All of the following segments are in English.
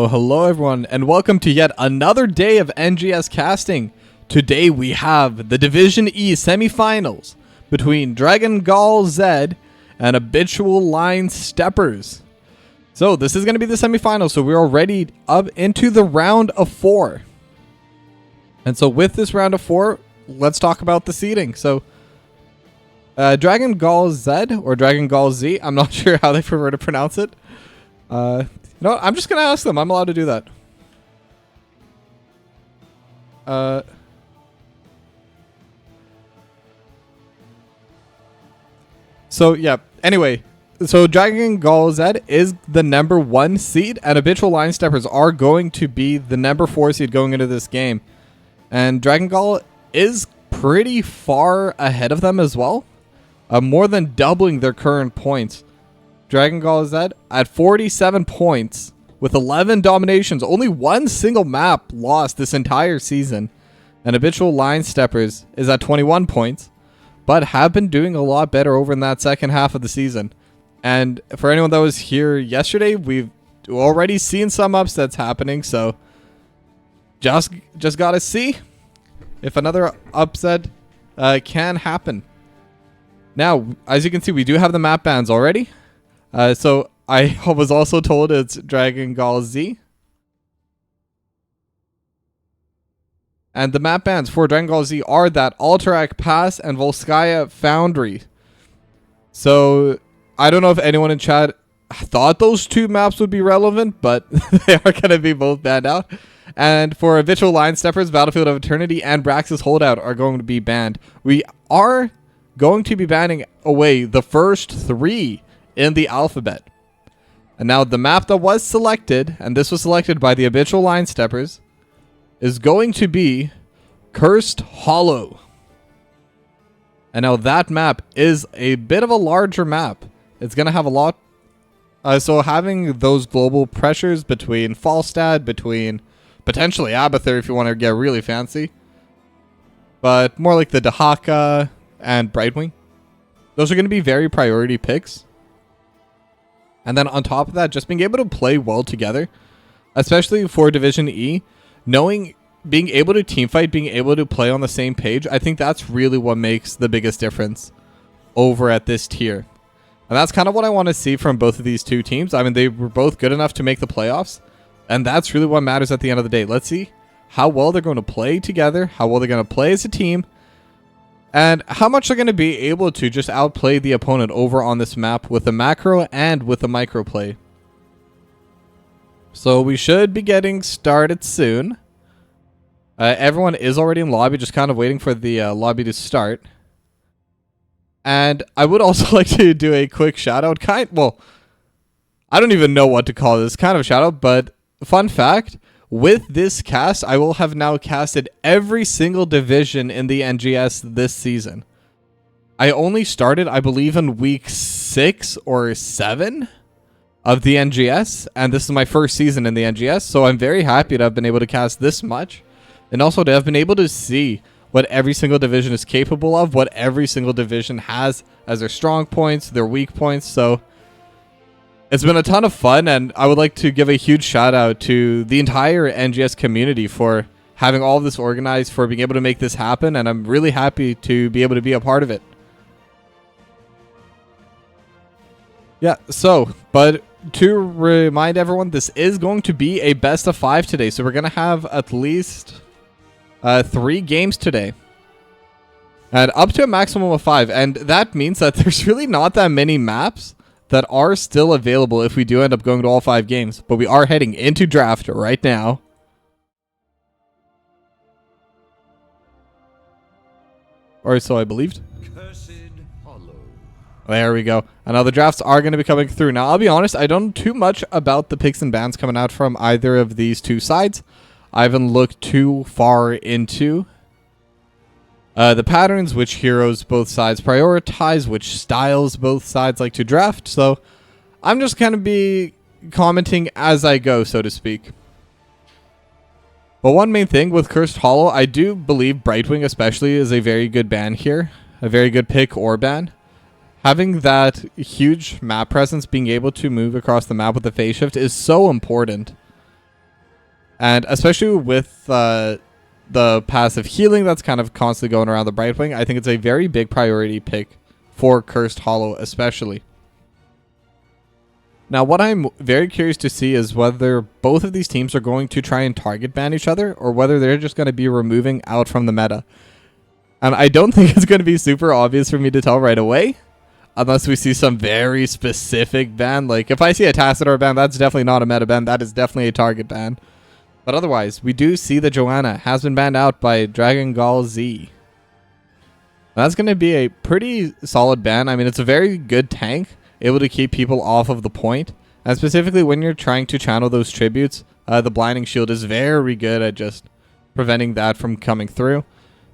Hello everyone, and welcome to yet another day of NGS casting. Today we have the Division E semifinals between Gall and Habitual Line Steppers. So this is going to be the semifinals, so we're already up into the round of 4. And so with this round of 4, let's talk about the seeding. So Gall or Gall Z, I'm not sure how they prefer to pronounce it. No, I'm just going to ask them. I'm allowed to do that. So, yeah. Anyway, so Gall Z is the number 1 seed, and Habitual Line Steppers are going to be the number 4 seed going into this game. And Gall is pretty far ahead of them as well. More than doubling their current points. Gall Z at 47 points with 11 dominations, only one single map lost this entire season. And Habitual Line Steppers is at 21 points, but have been doing a lot better over in that second half of the season. And for anyone that was here yesterday, we've already seen some upsets happening, so just gotta see if another upset can happen. Now, as you can see, we do have the map bans already. So I was also told it's Gall Z. And the map bans for Gall Z are that Alterac Pass and Volskaya Foundry. So I don't know if anyone in chat thought those two maps would be relevant, but they are going to be both banned out. And for Habitual Line Steppers, Battlefield of Eternity and Brax's Holdout are going to be banned. We are going to be banning away the first 3 in the alphabet. And now the map that was selected, and this was selected by the Habitual Line Steppers, is going to be Cursed Hollow. And now that map is a bit of a larger map. It's going to have a lot. So having those global pressures between Falstad, between potentially Abathur if you want to get really fancy, but more like the Dahaka and Brightwing, those are going to be very priority picks. And then on top of that, just being able to play well together, especially for Division E, being able to teamfight, being able to play on the same page, I think that's really what makes the biggest difference over at this tier. And that's kind of what I want to see from both of these two teams. I mean, they were both good enough to make the playoffs, and that's really what matters at the end of the day. Let's see how well they're going to play together, how well they're going to play as a team, and how much they're going to be able to just outplay the opponent over on this map with a macro and with a micro play. So we should be getting started soon. Everyone is already in lobby, just kind of waiting for the lobby to start. And I would also like to do a quick shout out. Well, I don't even know what to call this kind of a shout out, but fun fact. With this cast, I will have now casted every single division in the NGS this season. I only started, I believe, in week 6 or 7 of the NGS, and this is my first season in the NGS, so I'm very happy to have been able to cast this much, and also to have been able to see what every single division is capable of, what every single division has as their strong points, their weak points, so it's been a ton of fun, and I would like to give a huge shout out to the entire NGS community for having all of this organized, for being able to make this happen, and I'm really happy to be able to be a part of it. Yeah, so, but to remind everyone, this is going to be a best of 5 today, so we're going to have at least 3 games today. And up to a maximum of 5, and that means that there's really not that many maps that are still available if we do end up going to all 5 games. But we are heading into draft right now. Or so I believed. Cursed Hollow. There we go. And now the drafts are going to be coming through. Now, I'll be honest, I don't know too much about the picks and bans coming out from either of these two sides. I haven't looked too far into the patterns, which heroes both sides prioritize, which styles both sides like to draft. So I'm just going to be commenting as I go, so to speak. But one main thing with Cursed Hollow, I do believe Brightwing especially is a very good ban here. A very good pick or ban. Having that huge map presence, being able to move across the map with the phase shift is so important. And especially with the passive healing that's kind of constantly going around the Brightwing, I think it's a very big priority pick for Cursed Hollow especially. Now, what I'm very curious to see is whether both of these teams are going to try and target ban each other, or whether they're just going to be removing out from the meta. And I don't think it's going to be super obvious for me to tell right away, unless we see some very specific ban. Like, if I see a Tassadar ban, that's definitely not a meta ban. That is definitely a target ban. But otherwise, we do see that Joanna has been banned out by Gall Z. That's going to be a pretty solid ban. I mean, it's a very good tank, able to keep people off of the point. And specifically when you're trying to channel those tributes, the Blinding Shield is very good at just preventing that from coming through.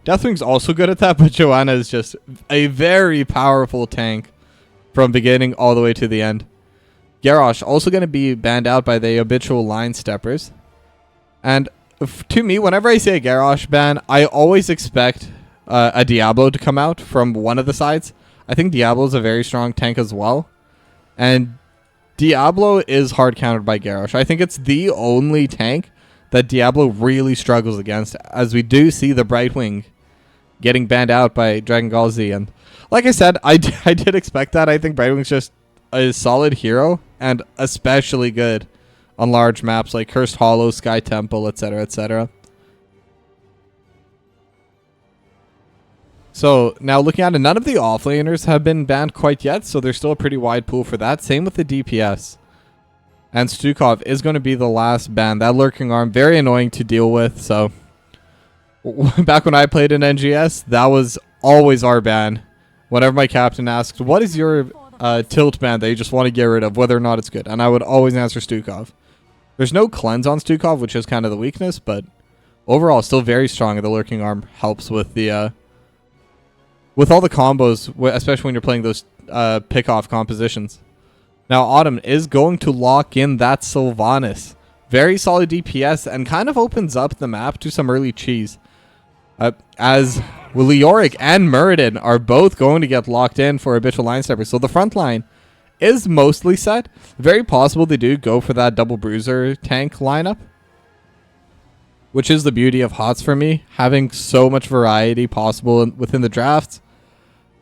Deathwing's also good at that, but Joanna is just a very powerful tank from beginning all the way to the end. Garrosh also going to be banned out by the Habitual Line Steppers. And to me, whenever I say a Garrosh ban, I always expect a Diablo to come out from one of the sides. I think Diablo is a very strong tank as well. And Diablo is hard countered by Garrosh. I think it's the only tank that Diablo really struggles against, as we do see the Brightwing getting banned out by Gall Z. And like I said, I did expect that. I think Brightwing's just a solid hero, and especially good on large maps like Cursed Hollow, Sky Temple, etc., etc. So now looking at it, none of the offlaners have been banned quite yet, so there's still a pretty wide pool for that. Same with the DPS. And Stukov is going to be the last ban. That Lurking Arm, very annoying to deal with. So back when I played in NGS, that was always our ban. Whenever my captain asked, what is your tilt ban that you just want to get rid of, whether or not it's good? And I would always answer Stukov. There's no cleanse on Stukov, which is kind of the weakness, but overall still very strong. And the Lurking Arm helps with the with all the combos, especially when you're playing those pick-off compositions. Now, Autumn is going to lock in that Sylvanas. Very solid DPS, and kind of opens up the map to some early cheese. As Leoric and Muradin are both going to get locked in for Habitual Line Steppers. So the front line is mostly set. Very possible they do go for that double bruiser tank lineup, which is the beauty of HOTS for me, having so much variety possible within the drafts.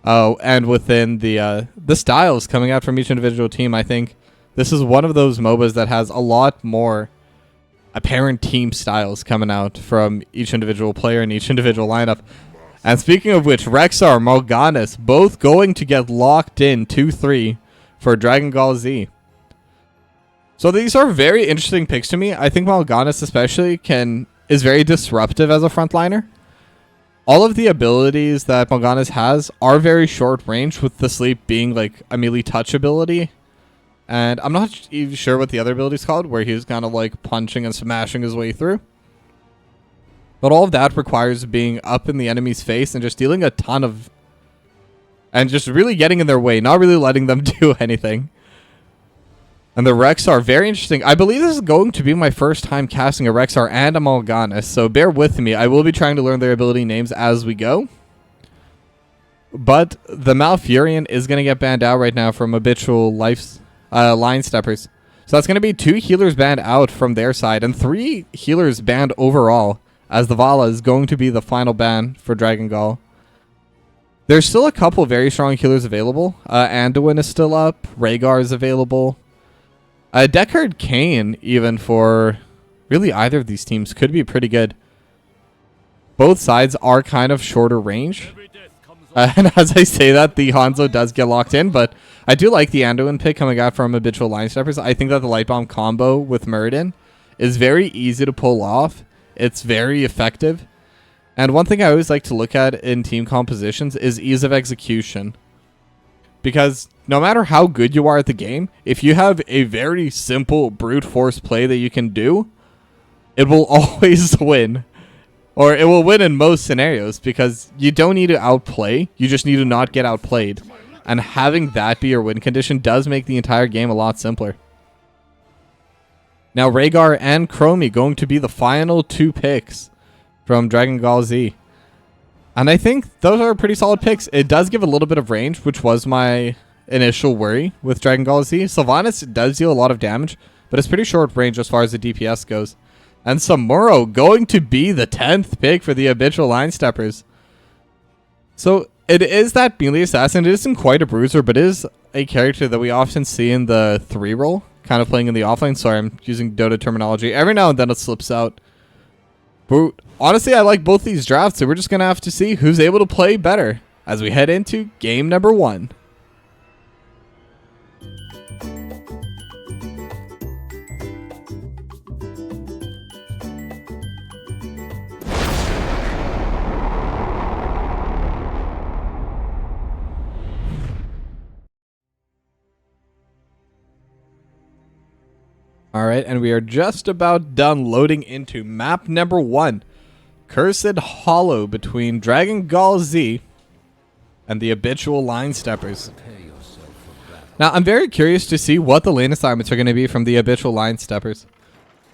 And within the styles coming out from each individual team. I think this is one of those MOBAs that has a lot more apparent team styles coming out from each individual player and each individual lineup. And speaking of which, Rexar, Mal'Ganis, both going to get locked in 2-3 for Gall Z. So these are very interesting picks to me. I think Mal'Ganis especially is very disruptive as a frontliner. All of the abilities that Mal'Ganis has are very short range, with the sleep being like a melee touch ability. And I'm not even sure what the other ability is called, where he's kind of like punching and smashing his way through. But all of that requires being up in the enemy's face and just dealing a ton of... and just really getting in their way, not really letting them do anything. And the Rexar, very interesting. I believe this is going to be my first time casting a Rexar and a Mal'Ganis, so bear with me. I will be trying to learn their ability names as we go. But the Malfurion is going to get banned out right now from Habitual Line Steppers. So that's going to be 2 healers banned out from their side, and 3 healers banned overall, as the Vala is going to be the final ban for Gall. There's still a couple very strong healers available. Anduin is still up. Rhaegar is available. Deckard Kane, even for really either of these teams, could be pretty good. Both sides are kind of shorter range. And as I say that, the Hanzo does get locked in, but I do like the Anduin pick coming out from Habitual Line Steppers. I think that the Light Bomb combo with Muradin is very easy to pull off. It's very effective. And one thing I always like to look at in team compositions is ease of execution. Because no matter how good you are at the game, if you have a very simple brute force play that you can do, it will always win. Or it will win in most scenarios, because you don't need to outplay. You just need to not get outplayed. And having that be your win condition does make the entire game a lot simpler. Now, Rhaegar and Chromie going to be the final 2 picks from Dragon Gall Z. And I think those are pretty solid picks. It does give a little bit of range, which was my initial worry with Dragon Gall Z. Sylvanas does deal a lot of damage, but it's pretty short range as far as the DPS goes. And Samuro going to be the 10th pick for the Habitual Line Steppers. So it is that melee assassin. It isn't quite a bruiser, but it is a character that we often see in the 3 role, kind of playing in the offlane. Sorry, I'm using Dota terminology. Every now and then it slips out. But honestly, I like both these drafts, so we're just going to have to see who's able to play better as we head into game number 1. Alright, and we are just about done loading into map number 1. Cursed Hollow between Dragon Gall Z and the Habitual Line Steppers. Now, I'm very curious to see what the lane assignments are going to be from the Habitual Line Steppers.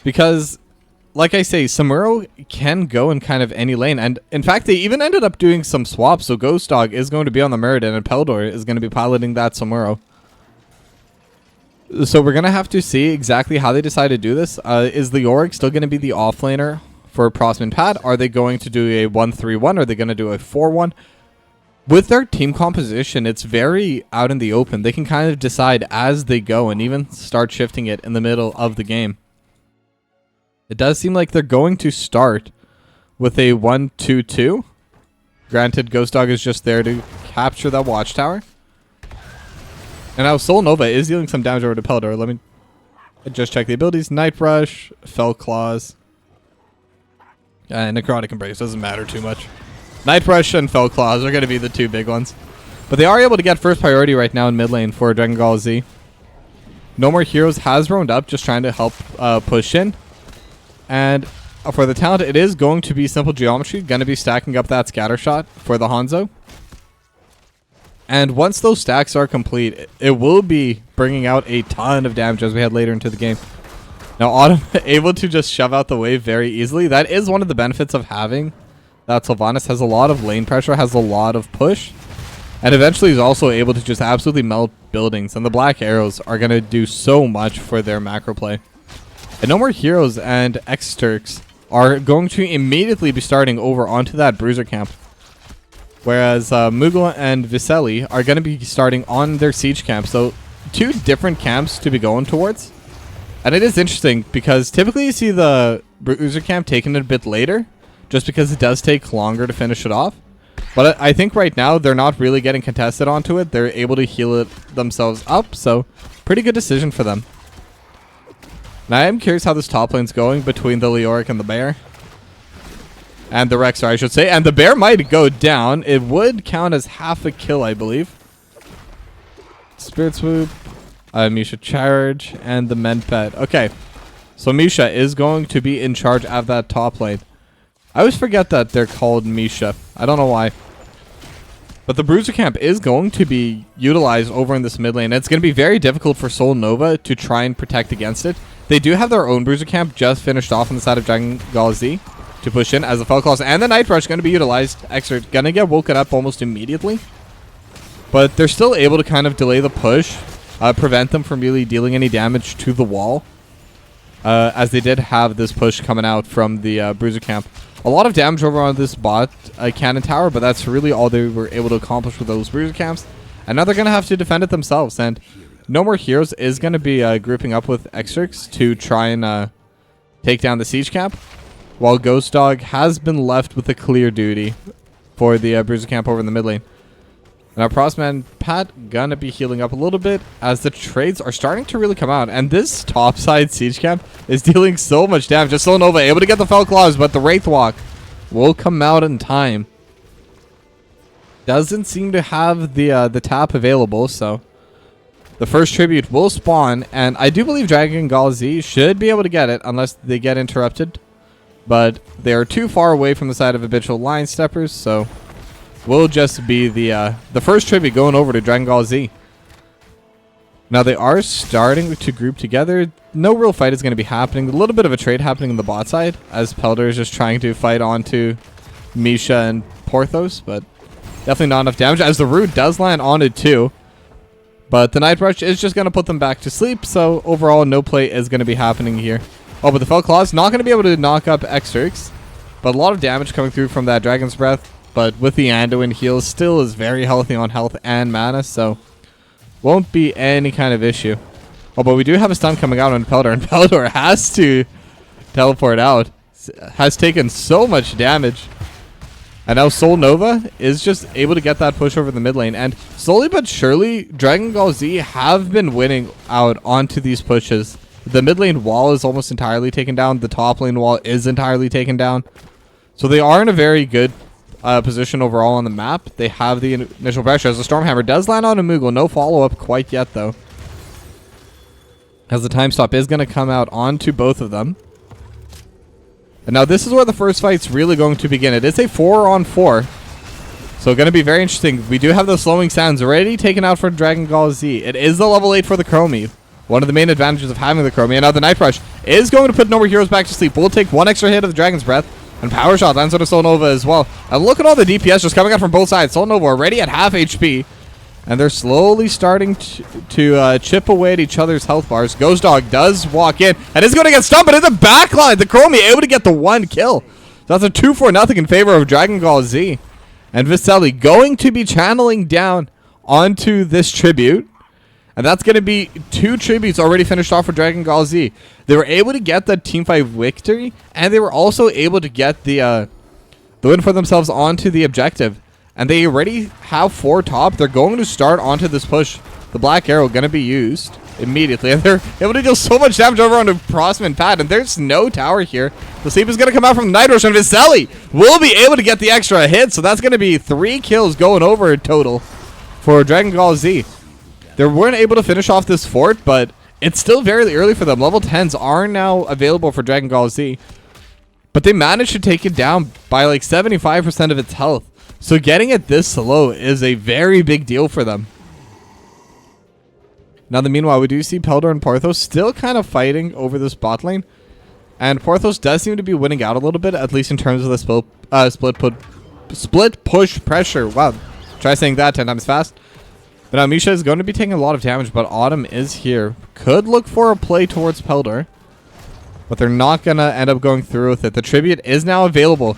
Because, like I say, Samuro can go in kind of any lane. And, in fact, they even ended up doing some swaps. So Ghost Dog is going to be on the Muradin, and Peldor is going to be piloting that Samuro. So we're going to have to see exactly how they decide to do this. Is Leoric still going to be the offlaner for Prosman Pad? Are they going to do a 1-3-1? Are they going to do a 4-1? With their team composition, it's very out in the open. They can kind of decide as they go and even start shifting it in the middle of the game. It does seem like they're going to start with a 1-2-2. Granted, Ghost Dog is just there to capture that watchtower. And now Soul Nova is dealing some damage over to Peldor. Let me just check the abilities. Night Rush, Fell Claws, and Necrotic Embrace. Doesn't matter too much. Night Rush and Fell Claws are going to be the 2 big ones. But they are able to get first priority right now in mid lane for Dragon Gall Z. No More Heroes has roamed up, just trying to help push in. And for the talent, it is going to be Simple Geometry. Going to be stacking up that Scatter Shot for the Hanzo. And once those stacks are complete, it will be bringing out a ton of damage as we head later into the game. Now, Autumn able to just shove out the wave very easily. That is one of the benefits of having that Sylvanas. Has a lot of lane pressure, has a lot of push. And eventually is also able to just absolutely melt buildings. And the Black Arrows are going to do so much for their macro play. And No More Heroes and X-Turks are going to immediately be starting over onto that Bruiser camp. Whereas Mughal and Viseli are going to be starting on their siege camp. So 2 different camps to be going towards. And it is interesting because typically you see the Bruiser camp taken a bit later. Just because it does take longer to finish it off. But I think right now they're not really getting contested onto it. They're able to heal it themselves up. So pretty good decision for them. Now I am curious how this top lane's going between the Leoric and the Bear. And the Rexar, I should say. And the Bear might go down. It would count as half a kill, I believe. Spirit Swoop. Misha Charge. And the Menpet. Okay. So Misha is going to be in charge of that top lane. I always forget that they're called Misha. I don't know why. But the Bruiser camp is going to be utilized over in this mid lane. It's going to be very difficult for Soul Nova to try and protect against it. They do have their own Bruiser camp just finished off on the side of Dragon Gall Z. To push in as the Fell Claws and the Night Rush going to be utilized. Exert going to get woken up almost immediately. But they're still able to kind of delay the push. Prevent them from really dealing any damage to the wall. As they did have this push coming out from the Bruiser camp. A lot of damage over on this bot cannon tower. But that's really all they were able to accomplish with those Bruiser camps. And now they're going to have to defend it themselves. And No More Heroes is going to be grouping up with Extrix to try and take down the siege camp. While Ghost Dog has been left with a clear duty for the Bruiser camp over in the mid lane. Now, Prosman Pat gonna be healing up a little bit as the trades are starting to really come out. And this topside siege camp is dealing so much damage. Just Soul Nova able to get the Fell Claws, but the Wraith Walk will come out in time. doesn't seem to have the tap available, so the first tribute will spawn, and I do believe Dragon Gall Z should be able to get it unless they get interrupted, but they are too far away from the side of Habitual Line Steppers, so will just be the first tribute going over to Dragon Gall Z. Now they are starting to group together. No real fight is going to be happening. A little bit of a trade happening on the bot side as Pelder is just trying to fight onto Misha and Porthos, but definitely not enough damage as the root does land on it too. But the Night Rush is just going to put them back to sleep, so overall no play is going to be happening here. Oh, but the Fell Claw's not going to be able to knock up Xerx, but a lot of damage coming through from that Dragon's Breath. But with the Anduin heal, still is very healthy on health and mana, so won't be any kind of issue. Oh, but we do have a stun coming out on Pelder, and Pelder has to teleport out. Has taken so much damage. And now Soul Nova is just able to get that push over the mid lane. And slowly but surely, Dragon Gall Z have been winning out onto these pushes. The mid lane wall is almost entirely taken down. The top lane wall is entirely taken down. So they are in a very good position overall on the map. They have the initial pressure as the Stormhammer does land on a Moogle. No follow-up quite yet, though, as the time stop is going to come out onto both of them. And now this is where the first fight's really going to begin. It is a 4-on-4, so going to be very interesting. We do have the slowing sounds already taken out for Dragon Gall Z. It is the level 8 for the Chromie. One of the main advantages of having the Chromie. And now the Night Rush is going to put No More Heroes back to sleep. We'll take one extra hit of the Dragon's Breath. And Power Shot lands on a Soul Nova as well. And look at all the DPS just coming out from both sides. Soul Nova already at half HP. And they're slowly starting to chip away at each other's health bars. Ghost Dog does walk in and is going to get stunned, but in the backline, the Chromie able to get the one kill. So that's a 2-4-0 in favor of Dragon Gall Z. And Viselli going to be channeling down onto this tribute. And that's going to be 2 tributes already finished off for Dragon Gall Z. They were able to get the teamfight victory, and they were also able to get the win for themselves onto the objective. And they already have 4 top. They're going to start onto this push. The Black Arrow going to be used immediately. And they're able to deal so much damage over onto Prosman and Pat. And there's no tower here. The sleep is going to come out from the Night Rush. And Viselli will be able to get the extra hit. So that's going to be 3 kills going over total for Dragon Gall Z. They weren't able to finish off this fort, but it's still very early for them. Level 10s are now available for Dragon Gall Z. But they managed to take it down by like 75% of its health. So getting it this low is a very big deal for them. Now, meanwhile, we do see Pelder and Porthos still kind of fighting over this bot lane. And Porthos does seem to be winning out a little bit, at least in terms of the split push pressure. Wow, try saying that 10 times fast. But now Misha is going to be taking a lot of damage, but Autumn is here. Could look for a play towards Pelder, but they're not going to end up going through with it. The tribute is now available.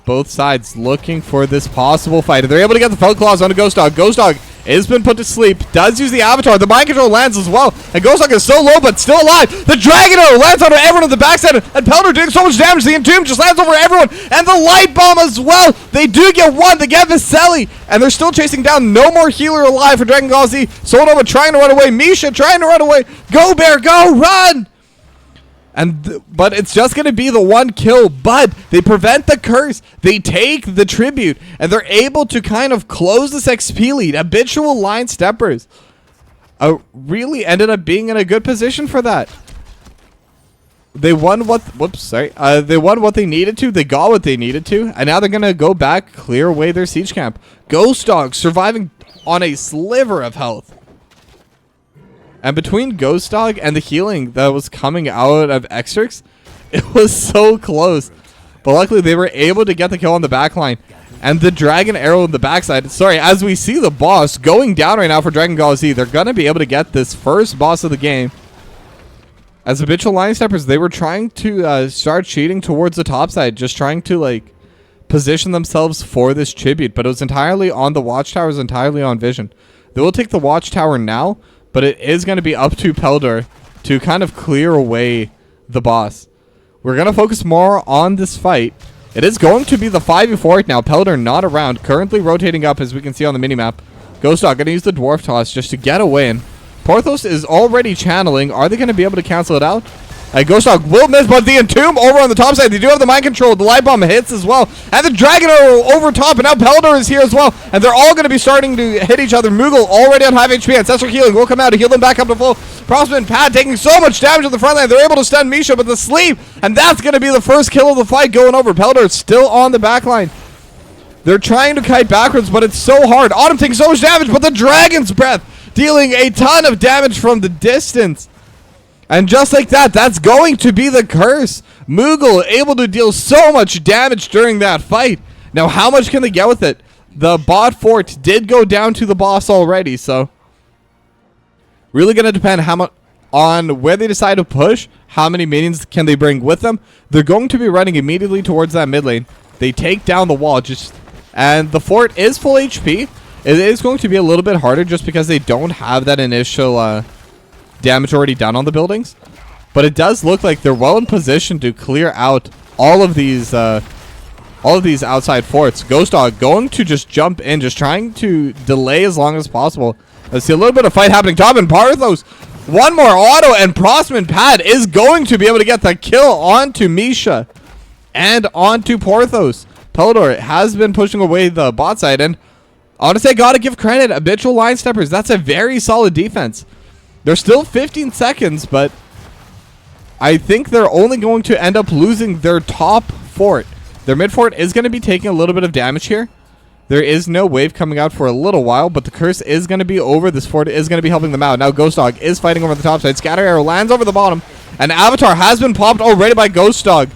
Both sides looking for this possible fight. They're able to get the Fell Claws onto Ghost Dog. Ghost Dog has been put to sleep. Does use the Avatar. The Mind Control lands as well. And Ghost Dog is so low, but still alive. The Dragon Arrow lands onto everyone on the backside. And Pelder doing so much damage. The Entomb just lands over everyone. And the Light Bomb as well. They do get one. They get Viselli. And they're still chasing down. No more healer alive for Dragon Gall Z. Soul Nova trying to run away. Misha trying to run away. Go, Bear, go, run! But it's just going to be the one kill, but they prevent the curse. They take the tribute, and they're able to kind of close this XP lead. Habitual Line Steppers really ended up being in a good position for that. They won what, they won what they needed to. They got what they needed to, and now they're going to go back, clear away their siege camp. Ghost Dog surviving on a sliver of health. And between Ghost Dog and the healing that was coming out of Xerx, it was so close. But luckily, they were able to get the kill on the backline. And the Dragon Arrow in the backside. Sorry, as we see the boss going down right now for Dragon Gall Z, they're going to be able to get this first boss of the game. As Habitual Line Steppers, they were trying to start cheating towards the top side. Just trying to, like, position themselves for this tribute. But it was entirely on the Watchtowers, entirely on Vision. They will take the Watchtower now. But it is going to be up to Pelder to kind of clear away the boss. We're going to focus more on this fight. It is going to be the 5v4 right now. Pelder not around. Currently rotating up, as we can see on the minimap. Ghost Dog going to use the Dwarf Toss just to get away. And Porthos is already channeling. Are they going to be able to cancel it out? Ghost Dog will miss, but the Entomb over on the top side. They do have the mind control. The light bomb hits as well. And the Dragon Arrow over top. And now Peldor is here as well. And they're all going to be starting to hit each other. Moogle already on half HP. Ancestral Healing will come out to heal them back up to full. Frostman Pad taking so much damage on the front line. They're able to stun Misha, but the sleep. And that's going to be the first kill of the fight going over. Peldor is still on the back line. They're trying to kite backwards, but it's so hard. Autumn taking so much damage, but the Dragon's Breath dealing a ton of damage from the distance. And just like that, that's going to be the curse. Moogle able to deal so much damage during that fight. Now, how much can they get with it? The bot fort did go down to the boss already, so really going to depend how much on where they decide to push. How many minions can they bring with them? They're going to be running immediately towards that mid lane. They take down the wall, and the fort is full HP. It is going to be a little bit harder just because they don't have that initial damage already done on the buildings, but it does look like they're well in position to clear out all of these outside forts. Ghost Dog going to just jump in, just trying to delay as long as possible. Let's see a little bit of fight happening top, and Parthos one more auto, and Prosman Pad is going to be able to get the kill onto Misha and onto Porthos. Peldor has been pushing away the bot side, and honestly, I gotta give credit. Habitual Line Steppers, that's a very solid defense. They're still 15 seconds, but I think they're only going to end up losing their top fort. Their mid fort is going to be taking a little bit of damage here. There is no wave coming out for a little while, but the curse is going to be over. This fort is going to be helping them out. Now Ghost Dog is fighting over the top side. Scatter Arrow lands over the bottom, and Avatar has been popped already by Ghost Dog.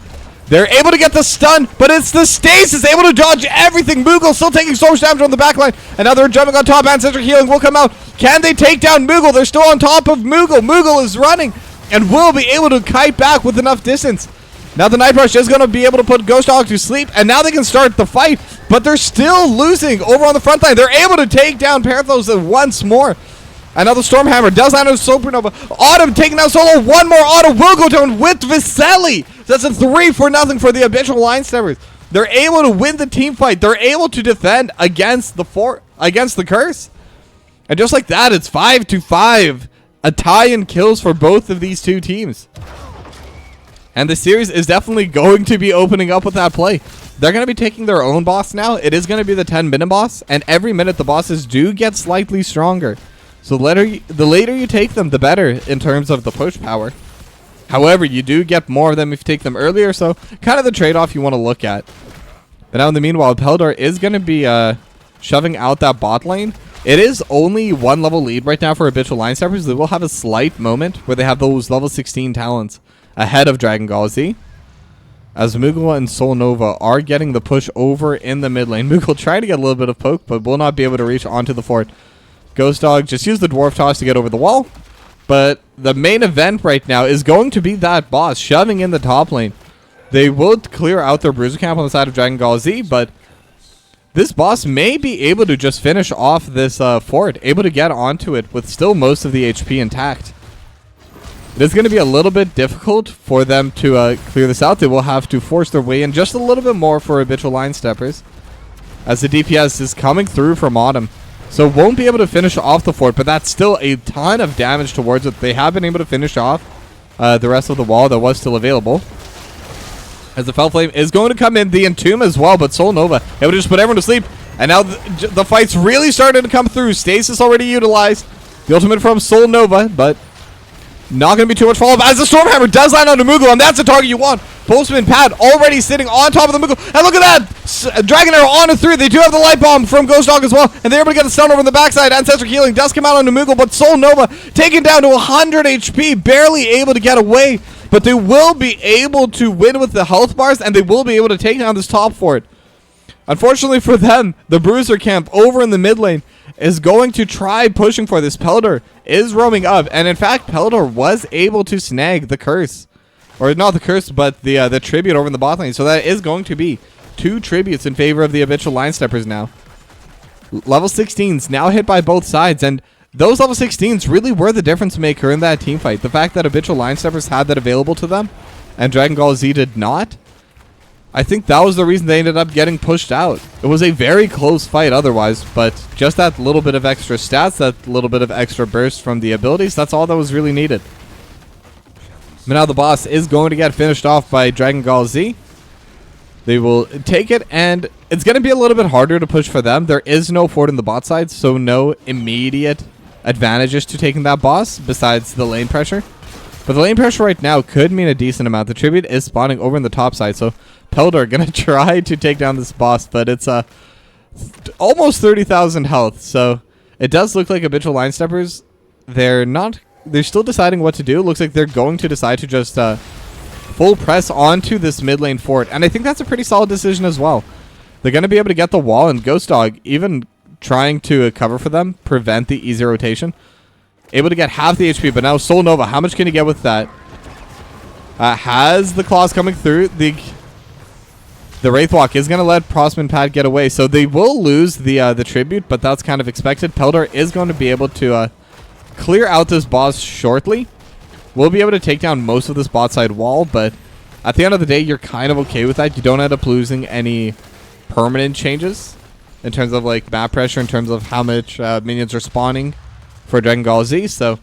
They're able to get the stun, but it's the stasis able to dodge everything. Moogle still taking so much damage on the back line, and now they're jumping on top. Ancestral Healing will come out. Can they take down Moogle? They're still on top of Moogle. Moogle is running and will be able to kite back with enough distance. Now the Night Rush is going to be able to put Ghost Dog to sleep, and now they can start the fight, but they're still losing over on the front line. They're able to take down Parathos once more. Another Stormhammer does land on Supernova. Autumn taking out solo. One more auto will go down with Viselli. That's a 3-0 for the Habitual Line Steppers. They're able to win the team fight. They're able to defend against the curse. And just like that, it's 5-5. A tie in kills for both of these two teams. And the series is definitely going to be opening up with that play. They're going to be taking their own boss now. It is going to be the 10-minute boss. And every minute the bosses do get slightly stronger. So the later you take them, the better in terms of the push power. However, you do get more of them if you take them earlier. So kind of the trade-off you want to look at. But now in the meanwhile, Peldor is going to be shoving out that bot lane. It is only one level lead right now for Habitual Line Steppers. They will have a slight moment where they have those level 16 talents ahead of Dragon Gall Z, as Moogle and Soul Nova are getting the push over in the mid lane. Moogle trying to get a little bit of poke, but will not be able to reach onto the fort. Ghost Dog just used the Dwarf Toss to get over the wall, but the main event right now is going to be that boss shoving in the top lane. They will clear out their Bruiser Camp on the side of Dragon Gall Z, but this boss may be able to just finish off this fort, able to get onto it with still most of the HP intact. It is going to be a little bit difficult for them to clear this out. They will have to force their way in just a little bit more for Habitual Line Steppers, as the DPS is coming through from Autumn. So won't be able to finish off the fort, but that's still a ton of damage towards it. They have been able to finish off the rest of the wall that was still available, as the Fel Flame is going to come in, the Entomb as well, but Soul Nova able to just put everyone to sleep. And now the fight's really starting to come through. Stasis already utilized. The ultimate from Soul Nova, but not going to be too much follow-up, as the Stormhammer does land onto Moogle, and that's the target you want. Postman Pad already sitting on top of the Moogle. And look at that! Dragon Arrow on to 3. They do have the Light Bomb from Ghost Dog as well, and they're able to get the stun over on the backside. Ancestral Healing does come out onto Moogle, but Soul Nova taken down to 100 HP, barely able to get away. But they will be able to win with the health bars, and they will be able to take down this top fort. Unfortunately for them, the Bruiser Camp over in the mid lane is going to try pushing for this. Peldor is roaming up, and in fact, Peldor was able to snag the curse. Or not the curse, but the tribute over in the bot lane. So that is going to be 2 tributes in favor of the Habitual Line Steppers now. Level 16s now hit by both sides, and those level 16s really were the difference maker in that team fight. The fact that Habitual Line Steppers had that available to them, and Dragon Gall Z did not, I think that was the reason they ended up getting pushed out. It was a very close fight otherwise, but just that little bit of extra stats, that little bit of extra burst from the abilities, that's all that was really needed. But now the boss is going to get finished off by Dragon Gall Z. They will take it, and it's going to be a little bit harder to push for them. There is no fort in the bot side, so no immediate advantages to taking that boss besides the lane pressure. But the lane pressure right now could mean a decent amount. The tribute is spawning over in the top side, so Peldor going to try to take down this boss, but it's almost 30,000 health, so it does look like Habitual Line Steppers, they're still deciding what to do. It looks like they're going to decide to just full press onto this mid lane fort, and I think that's a pretty solid decision as well. They're going to be able to get the wall, and Ghost Dog even trying to cover for them, prevent the easy rotation. Able to get half the HP, but now Soul Nova, how much can he get with that? Has the claws coming through. The Wraithwalk is going to let Prosman Pad get away, so they will lose the tribute, but that's kind of expected. Peldor is going to be able to clear out this boss shortly. We'll be able to take down most of this bot side wall, but at the end of the day, you're kind of okay with that. You don't end up losing any permanent changes in terms of like map pressure, in terms of how much minions are spawning for Dragon Gall Z. So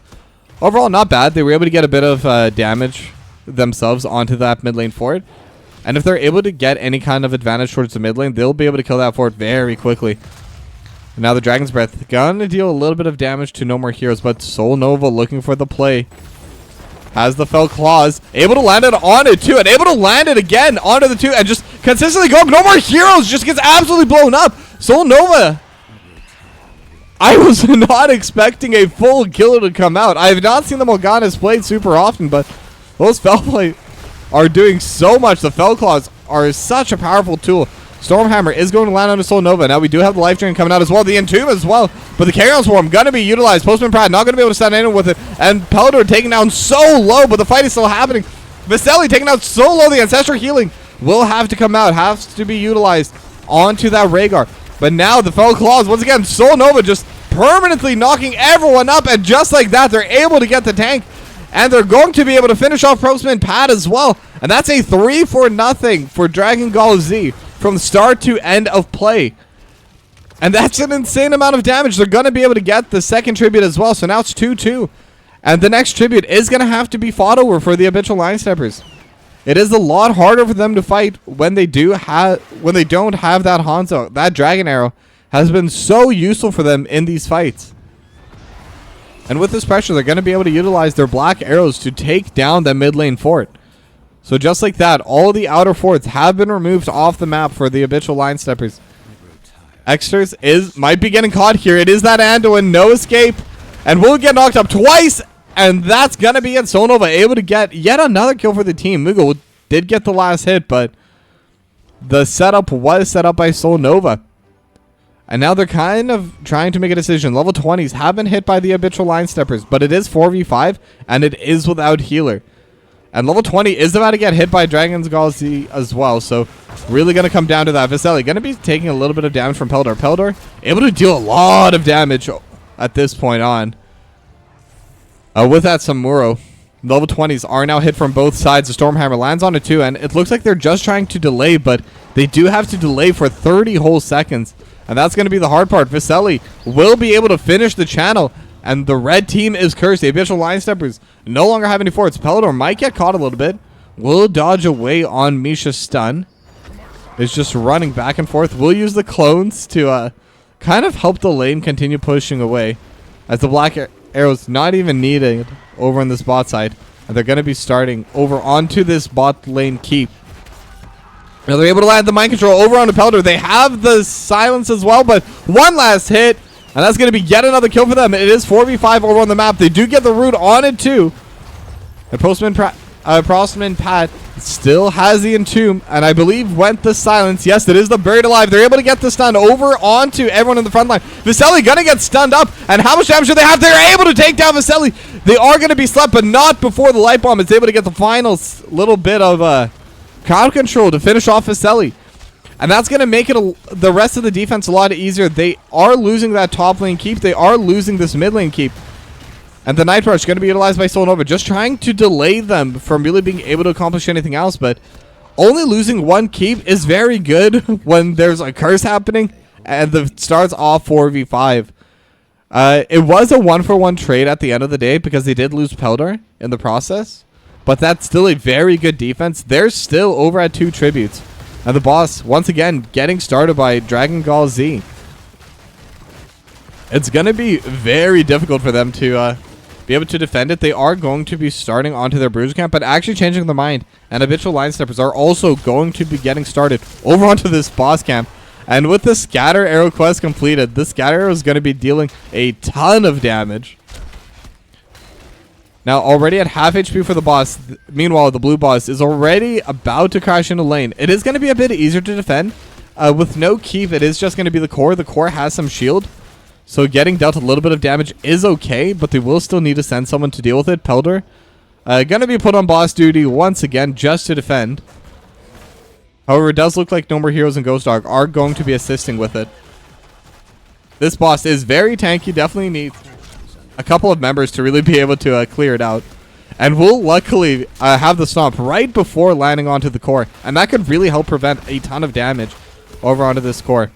overall, not bad. They were able to get a bit of damage themselves onto that mid lane fort. And if they're able to get any kind of advantage towards the mid lane, they'll be able to kill that fort very quickly. And now the Dragon's Breath gonna deal a little bit of damage to no more heroes, but Soul Nova looking for the play. Has the Fell Claws, able to land it on it too, and able to land it again onto the two, and just consistently going. No more heroes, just gets absolutely blown up. Soul Nova. I was not expecting a full killer to come out. I have not seen the Morganas played super often, but those Fell Play are doing so much. The Fell Claws are such a powerful tool. Stormhammer is going to land on the Soul Nova. Now we do have the Life Drain coming out as well. The Entomb as well. But the Carrion Swarm going to be utilized. Postman Pratt not going to be able to stand in with it. And Peldor taken down so low, but the fight is still happening. Viselli taken out so low. The Ancestral Healing will have to come out. Has to be utilized onto that Rhaegar. But now the Fell Claws, once again, Soul Nova just permanently knocking everyone up. And just like that, they're able to get the tank. And they're going to be able to finish off Postman Pad as well. And that's a 3-0 for Dragon Gall Z. From start to end of play. And that's an insane amount of damage. They're going to be able to get the second tribute as well. So now it's 2-2. And the next tribute is going to have to be fought over for the Habitual Line Steppers. It is a lot harder for them to fight when they don't have that Hanzo. That Dragon Arrow has been so useful for them in these fights. And with this pressure, they're going to be able to utilize their black arrows to take down the mid lane fort. So just like that, all the outer forts have been removed off the map for the Habitual Line Steppers. Exters might be getting caught here. It is that Anduin, no escape. And will get knocked up twice. And that's going to be it. Soul Nova able to get yet another kill for the team. Mughal did get the last hit, but the setup was set up by Soul Nova. And now they're kind of trying to make a decision. Level 20s have been hit by the Habitual Line Steppers, but it is 4v5, and it is without healer. And level 20 is about to get hit by Dragon's Gall Z as well. So really going to come down to that. Viselli going to be taking a little bit of damage from Peldor. Peldor able to deal a lot of damage at this point on. With that Samuro, level 20s are now hit from both sides. The Stormhammer lands on it too. And it looks like they're just trying to delay. But they do have to delay for 30 whole seconds. And that's going to be the hard part. Viselli will be able to finish the channel. And the red team is cursed. The Habitual Line Steppers no longer have any forts. Peldor might get caught a little bit. Will dodge away on Misha's stun. Is just running back and forth. We'll use the clones to kind of help the lane continue pushing away. As the black arrows not even needed over on this bot side. And they're going to be starting over onto this bot lane keep. Now they're able to land the mind control over onto Peldor. They have the silence as well, but one last hit. And that's going to be yet another kill for them. It is 4v5 over on the map. They do get the root on it too. And Prosman Pat still has the Entomb. And I believe went the silence. Yes, it is the Buried Alive. They're able to get the stun over onto everyone in the front line. Viselli going to get stunned up. And how much damage do they have? They're able to take down Viselli. They are going to be slept, but not before the Light Bomb is able to get the final little bit of crowd control to finish off Viselli. And that's going to make it the rest of the defense a lot easier. They are losing that top lane keep. They are losing this mid lane keep. And the Night Rush going to be utilized by Soul Nova. Just trying to delay them from really being able to accomplish anything else. But only losing one keep is very good when there's a curse happening. And the starts off 4v5. It was a 1-for-1 trade at the end of the day because they did lose Peldor in the process. but that's still a very good defense. They're still over at 2 tributes. And the boss, once again, getting started by Dragon Gall Z. It's going to be very difficult for them to be able to defend it. They are going to be starting onto their bruiser camp, but actually changing their mind. And Habitual Line Steppers are also going to be getting started over onto this boss camp. And with the Scatter Arrow quest completed, the Scatter Arrow is going to be dealing a ton of damage. Now, already at half HP for the boss. Meanwhile, the blue boss is already about to crash into lane. It is going to be a bit easier to defend. With no keep, it is just going to be the core. The core has some shield. So getting dealt a little bit of damage is okay, but they will still need to send someone to deal with it. Pelder going to be put on boss duty once again just to defend. However, it does look like No More Heroes and Ghost Dog are going to be assisting with it. This boss is very tanky. Definitely needs a couple of members to really be able to clear it out. And will luckily have the stomp right before landing onto the core. And that could really help prevent a ton of damage over onto this core.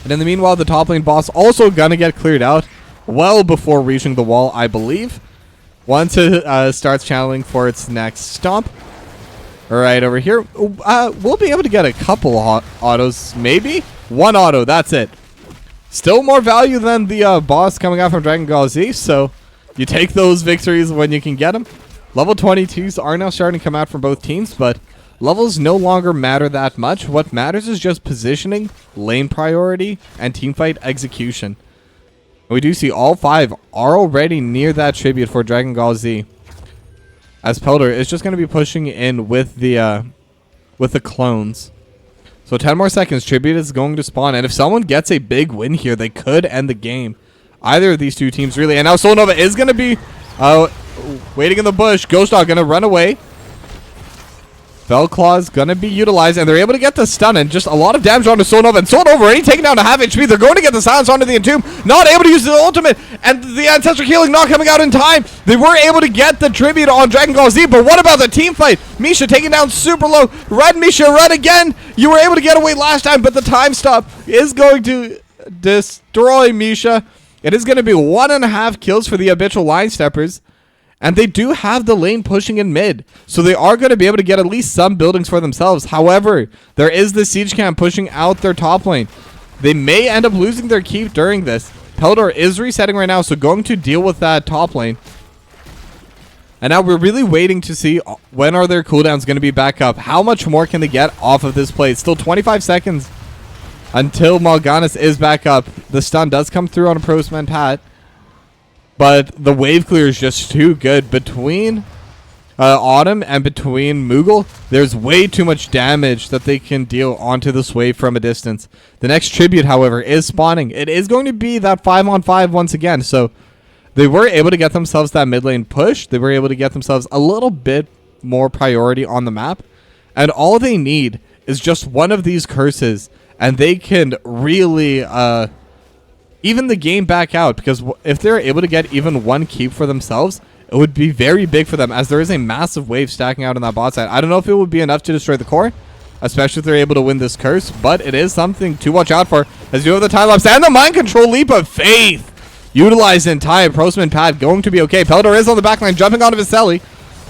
And in the meanwhile, the top lane boss also gonna get cleared out well before reaching the wall, I believe. Once it starts channeling for its next stomp. Alright, over here. We'll be able to get a couple autos, maybe? 1 auto, that's it. Still more value than the boss coming out from Dragon Gall Z, so you take those victories when you can get them. Level 22s are now starting to come out from both teams, but levels no longer matter that much. What matters is just positioning, lane priority, and teamfight execution. We do see all 5 are already near that tribute for Dragon Gall Z. As Pelder is just going to be pushing in with the clones. So 10 more seconds, tribute is going to spawn, and if someone gets a big win here, they could end the game. Either of these two teams really. And now Solnova is going to be waiting in the bush. Ghost Dog going to run away. Fell Claw's gonna be utilized, and they're able to get the stun and just a lot of damage onto Solnova. And Solnova already taken down to half HP. They're going to get the silence onto the Entomb. Not able to use the ultimate, and the Ancestral Healing not coming out in time. They were able to get the tribute on Dragon Gall Z, but what about the team fight? Misha taking down super low. Run, Misha, run again. You were able to get away last time, but the time stop is going to destroy Misha. It is going to be 1.5 kills for the Habitual Line Steppers. And they do have the lane pushing in mid. So they are going to be able to get at least some buildings for themselves. However, there is the siege camp pushing out their top lane. They may end up losing their keep during this. Peldor is resetting right now, so going to deal with that top lane. And now we're really waiting to see when are their cooldowns going to be back up. How much more can they get off of this play? It's still 25 seconds until Mal'Ganis is back up. The stun does come through on a Prostman Pat. But the wave clear is just too good. Between Autumn and between Moogle, there's way too much damage that they can deal onto this wave from a distance. The next tribute, however, is spawning. It is going to be that 5-on-5 once again. So they were able to get themselves that mid lane push. They were able to get themselves a little bit more priority on the map. And all they need is just one of these curses. And they can really even the game back out, because if they're able to get even 1 keep for themselves, it would be very big for them, as there is a massive wave stacking out on that bot side. I don't know if it would be enough to destroy the core, especially if they're able to win this curse, but it is something to watch out for, as you have the time lapse and the mind control leap of faith utilized in time. Prostman Pad going to be okay. Peldor is on the backline, jumping onto Viselli.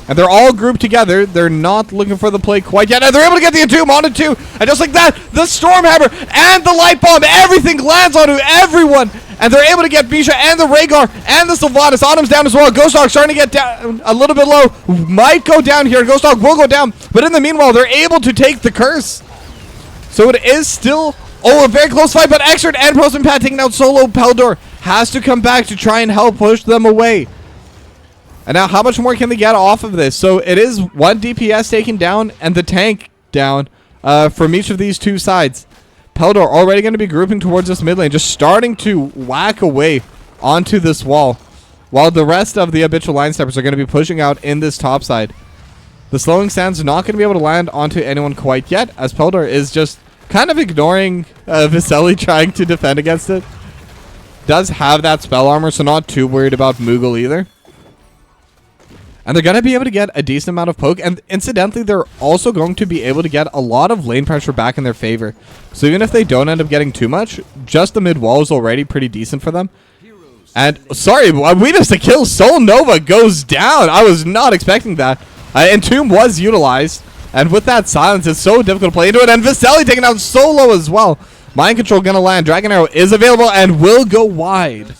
And they're all grouped together. They're not looking for the play quite yet. And they're able to get the Entomb onto 2. And just like that, the Stormhammer and the Light Bomb, everything lands onto everyone. And they're able to get Bisha and the Rhaegar and the Sylvanas. Autumn's down as well. Ghost Dog starting to get down a little bit low. Might go down here. Ghost Dog will go down. But in the meanwhile, they're able to take the curse. So it is still, a very close fight. But Exert and Prostman Pad taking out solo. Peldor has to come back to try and help push them away. And now, how much more can they get off of this? So it is 1 DPS taken down and the tank down from each of these 2 sides. Peldor already going to be grouping towards this mid lane, just starting to whack away onto this wall, while the rest of the Habitual Line Steppers are going to be pushing out in this top side. The slowing stance not going to be able to land onto anyone quite yet, as Peldor is just kind of ignoring Viselli trying to defend against it. Does have that spell armor, so not too worried about Moogle either. And they're going to be able to get a decent amount of poke. And incidentally, they're also going to be able to get a lot of lane pressure back in their favor. So even if they don't end up getting too much, just the mid wall is already pretty decent for them. And sorry, we missed a kill. Soul Nova goes down. I was not expecting that. Entomb was utilized. And with that silence, it's so difficult to play into it. And Viselli taking out Solo as well. Mind Control gonna land. Dragon Arrow is available and will go wide.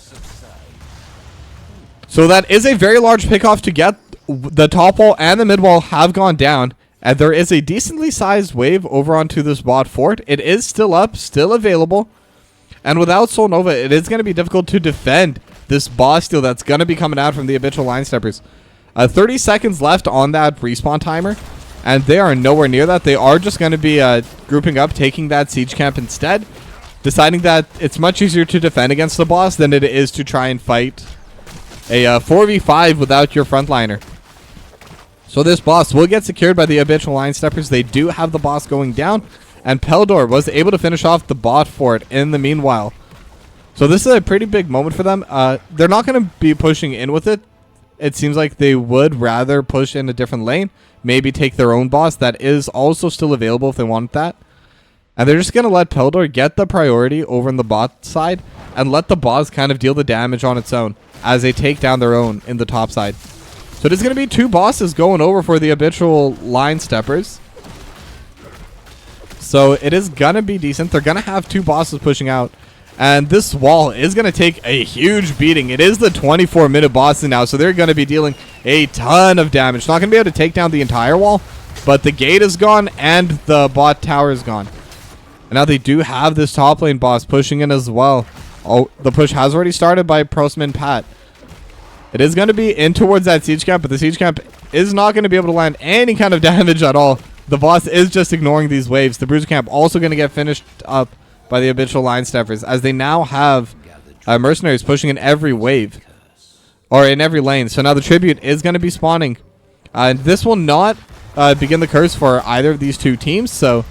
So that is a very large pickoff to get. The top wall and the mid wall have gone down. And there is a decently sized wave over onto this bot fort. It is still up, still available. And without Soul Nova, it is going to be difficult to defend this boss steal that's going to be coming out from the Habitual Line Steppers. 30 seconds left on that respawn timer. And they are nowhere near that. They are just going to be grouping up, taking that siege camp instead. Deciding that it's much easier to defend against the boss than it is to try and fight a 4v5 without your frontliner. So this boss will get secured by the Habitual Line Steppers. They do have the boss going down. And Peldor was able to finish off the bot fort in the meanwhile. So this is a pretty big moment for them. They're not going to be pushing in with it. It seems like they would rather push in a different lane. Maybe take their own boss that is also still available if they want that. And they're just going to let Peldor get the priority over in the bot side. And let the boss kind of deal the damage on its own as they take down their own in the top side. So there's going to be two bosses going over for the Habitual Line Steppers. So it is going to be decent. They're going to have two bosses pushing out. And this wall is going to take a huge beating. It is the 24-minute boss now. So they're going to be dealing a ton of damage. Not going to be able to take down the entire wall. But the gate is gone and the bot tower is gone. And now they do have this top lane boss pushing in as well. Oh, the push has already started by Prostman Pat. It is going to be in towards that siege camp, but the siege camp is not going to be able to land any kind of damage at all. The boss is just ignoring these waves. The bruiser camp also going to get finished up by the Habitual Line Steppers as they now have mercenaries pushing in every wave or in every lane. So now the tribute is going to be spawning. And this will not begin the curse for either of these two teams. So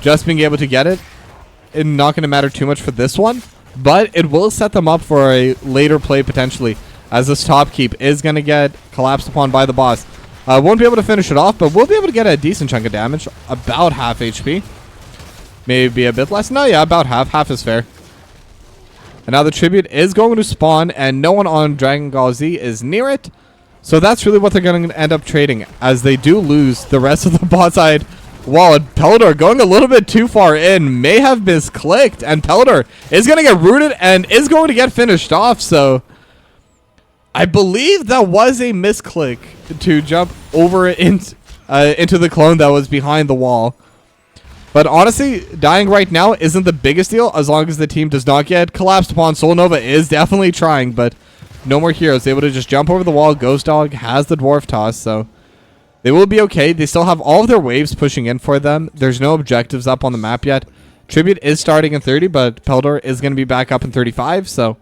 just being able to get it is not going to matter too much for this one. But it will set them up for a later play potentially, as this top keep is going to get collapsed upon by the boss. Won't be able to finish it off, but we'll be able to get a decent chunk of damage. About half HP. Maybe a bit less. No, yeah, about half. Half is fair. And now the tribute is going to spawn, and no one on Dragon Gall Z is near it. So that's really what they're going to end up trading, as they do lose the rest of the bot side wall. And Peldor going a little bit too far in may have misclicked, and Peldor is going to get rooted and is going to get finished off. So I believe that was a misclick to jump over into the clone that was behind the wall. But honestly, dying right now isn't the biggest deal as long as the team does not get collapsed upon. Soul Nova is definitely trying, but no more heroes. Able to just jump over the wall. Ghost Dog has the dwarf toss, so they will be okay. They still have all of their waves pushing in for them. There's no objectives up on the map yet. Tribute is starting in 30, but Peldor is going to be back up in 35, so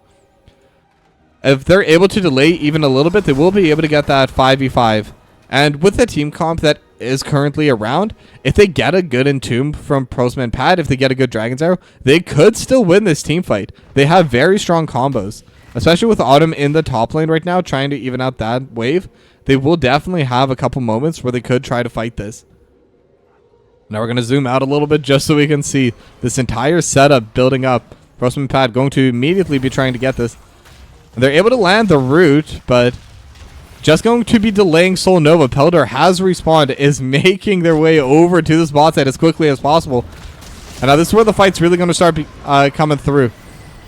if they're able to delay even a little bit, they will be able to get that 5v5. And with the team comp that is currently around, if they get a good Entomb from Prostman Pat, if they get a good Dragon's Arrow, they could still win this team fight. They have very strong combos, especially with Autumn in the top lane right now, trying to even out that wave. They will definitely have a couple moments where they could try to fight this. Now we're going to zoom out a little bit just so we can see this entire setup building up. Prostman Pat going to immediately be trying to get this. And they're able to land the root, but just going to be delaying Soul Nova. Peldor has respawned, is making their way over to this bot side as quickly as possible. And now this is where the fight's really going to start coming through.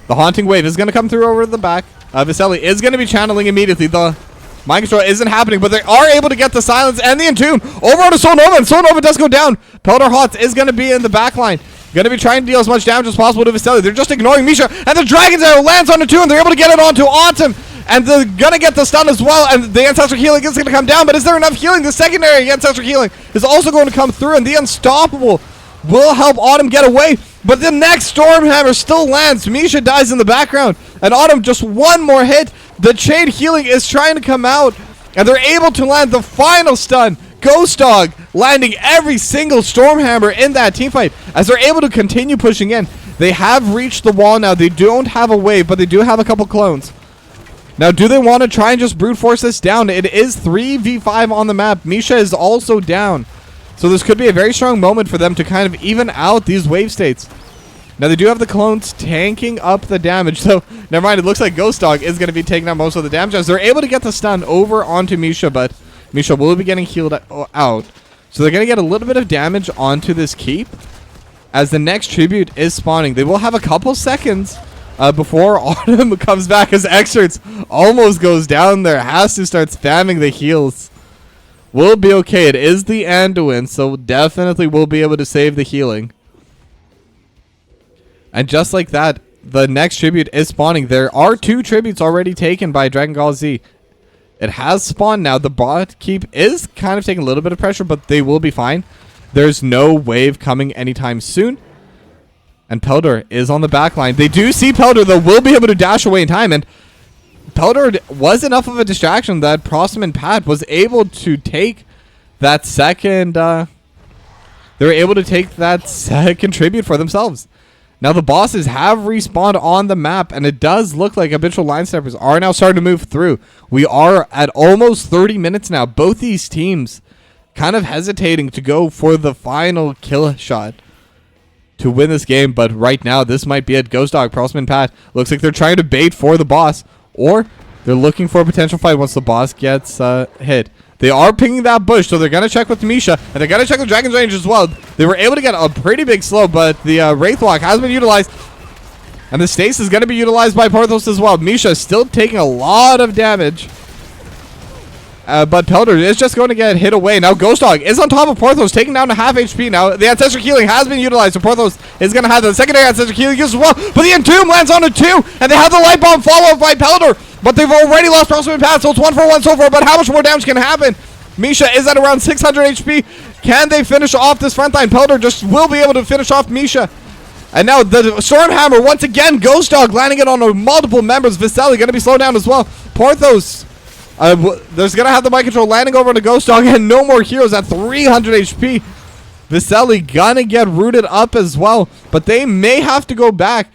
The Haunting Wave is going to come through over the back. Viselli is going to be channeling immediately. The mind control isn't happening, but they are able to get the silence and the Entomb over onto Soul Nova, and Soul Nova does go down. Peldor Hots is going to be in the back line. Going to be trying to deal as much damage as possible to Viselli. They're just ignoring Misha, and the Dragon's Arrow lands on the 2, and they're able to get it onto Autumn. And they're going to get the stun as well, and the Ancestral Healing is going to come down, but is there enough healing? The secondary Ancestral Healing is also going to come through, and the Unstoppable will help Autumn get away. But the next Stormhammer still lands. Misha dies in the background, and Autumn just one more hit. The Chain Healing is trying to come out, and they're able to land the final stun. Ghost Dog landing every single Stormhammer in that teamfight as they're able to continue pushing in. They have reached the wall now. They don't have a wave, but they do have a couple clones. Now, do they want to try and just brute force this down? It is 3v5 on the map. Misha is also down. So this could be a very strong moment for them to kind of even out these wave states. Now they do have the clones tanking up the damage, so never mind. It looks like Ghost Dog is going to be taking out most of the damage as they're able to get the stun over onto Misha, but Misha will be getting healed out. So they're going to get a little bit of damage onto this keep as the next tribute is spawning. They will have a couple seconds before Autumn comes back as Excerts almost goes down there. Has to start spamming the heals. We'll be okay. It is the Anduin, so definitely we'll be able to save the healing. And just like that, the next tribute is spawning. There are 2 tributes already taken by Dragon Gall Z. It has spawned now. The bot keep is kind of taking a little bit of pressure, but they will be fine. There's no wave coming anytime soon. And Pelder is on the back line. They do see Pelder, though, will be able to dash away in time. And Pelder was enough of a distraction that Prosum and Pat was able to take that second... they were able to take that second tribute for themselves. Now the bosses have respawned on the map, and it does look like Habitual Line Steppers are now starting to move through. We are at almost 30 minutes now. Both these teams kind of hesitating to go for the final kill shot to win this game, but right now this might be it. Ghost Dog, Prosman, Pat, looks like they're trying to bait for the boss, or they're looking for a potential fight once the boss gets hit. They are pinging that bush, so they're going to check with Misha, and they're going to check the Dragon's Range as well. They were able to get a pretty big slow, but the Wraith Walk has been utilized, and the Stasis is going to be utilized by Porthos as well. Misha is still taking a lot of damage, but Pelder is just going to get hit away. Now Ghost Dog is on top of Porthos, taking down to half HP. Now the Ancestral Healing has been utilized, so Porthos is going to have the secondary Ancestral Healing as well, but the Entomb lands on a 2, and they have the Light Bomb follow-up by Pelder. But they've already lost Prosper and Pat, so it's 1 for 1 so far. But how much more damage can happen? Misha is at around 600 HP. Can they finish off this front line? Pelder just will be able to finish off Misha. And now the Stormhammer, once again, Ghost Dog landing it on multiple members. Viselli going to be slowed down as well. Porthos, there's going to have the mic control landing over on the Ghost Dog, and no more heroes at 300 HP. Viselli going to get rooted up as well, but they may have to go back.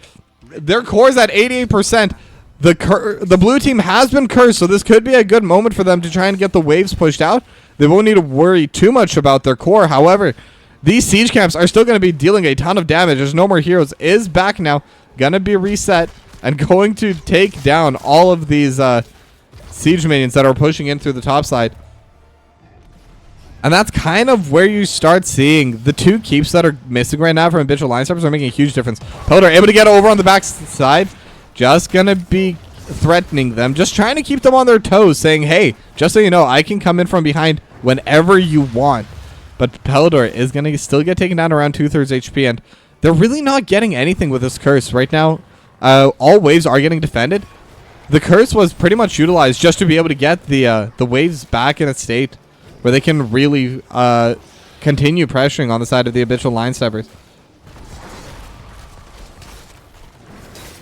Their core is at 88%. The blue team has been cursed, so this could be a good moment for them to try and get the waves pushed out. They won't need to worry too much about their core. However, these siege camps are still going to be dealing a ton of damage. There's no more heroes. Is back now. Going to be reset and going to take down all of these siege minions that are pushing in through the top side. And that's kind of where you start seeing the 2 keeps that are missing right now from Habitual Line Steppers are making a huge difference. Pelder able to get over on the back side. Just going to be threatening them. Just trying to keep them on their toes. Saying, hey, just so you know, I can come in from behind whenever you want. But Pelder is going to still get taken down around 2/3 HP. And they're really not getting anything with this curse. Right now, all waves are getting defended. The curse was pretty much utilized just to be able to get the waves back in a state where they can really continue pressuring on the side of the Habitual Line Steppers.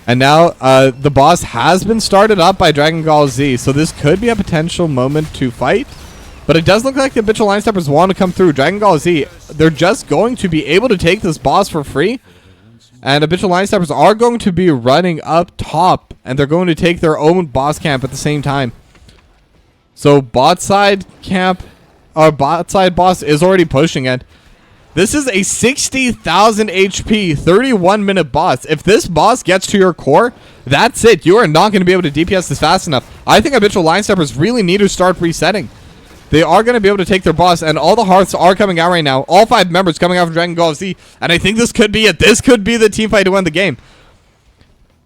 And now the boss has been started up by Dragon Gall Z, so this could be a potential moment to fight. But it does look like the Habitual Line Steppers want to come through. Dragon Gall Z, they're just going to be able to take this boss for free. And Habitual Line Steppers are going to be running up top, and they're going to take their own boss camp at the same time. So bot side camp, our bot side boss is already pushing it. This is a 60,000 HP, 31-minute boss. If this boss gets to your core, that's it. You are not going to be able to DPS this fast enough. I think Habitual Line Steppers really need to start resetting. They are going to be able to take their boss, and all the hearts are coming out right now. All 5 members coming out from Dragon Gall Z, and I think this could be it. This could be the team fight to win the game.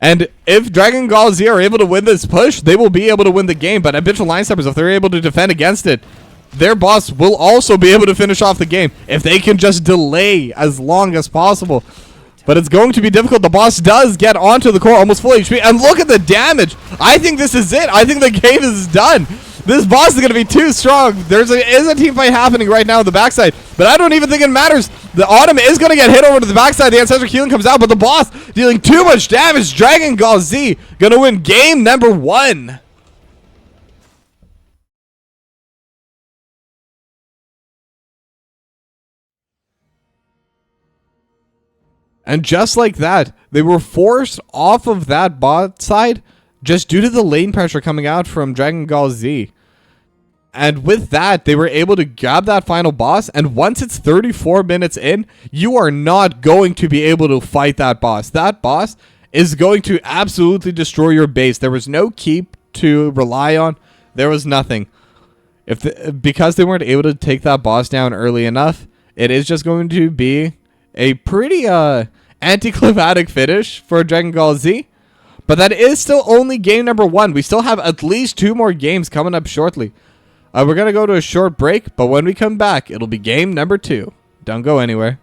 And if Dragon Gall Z are able to win this push, they will be able to win the game. But Habitual Line Steppers, if they're able to defend against it, their boss will also be able to finish off the game if they can just delay as long as possible. But it's going to be difficult. The boss does get onto the core, almost full HP. And look at the damage. I think this is it. I think the game is done. This boss is going to be too strong. Is a team fight happening right now on the backside. But I don't even think it matters. The Autumn is going to get hit over to the backside. The Ancestral Healing comes out. But the boss dealing too much damage. Dragon Gall Z going to win game number 1. And just like that, they were forced off of that bot side just due to the lane pressure coming out from Dragon Gall Z. And with that, they were able to grab that final boss. And once it's 34 minutes in, you are not going to be able to fight that boss. That boss is going to absolutely destroy your base. There was no keep to rely on. There was nothing. Because they weren't able to take that boss down early enough, it is just going to be a pretty anticlimactic finish for Dragon Gall Z. But that is still only game number 1. We still have at least 2 more games coming up shortly. We're going to go to a short break, but when we come back, it'll be game number 2. Don't go anywhere.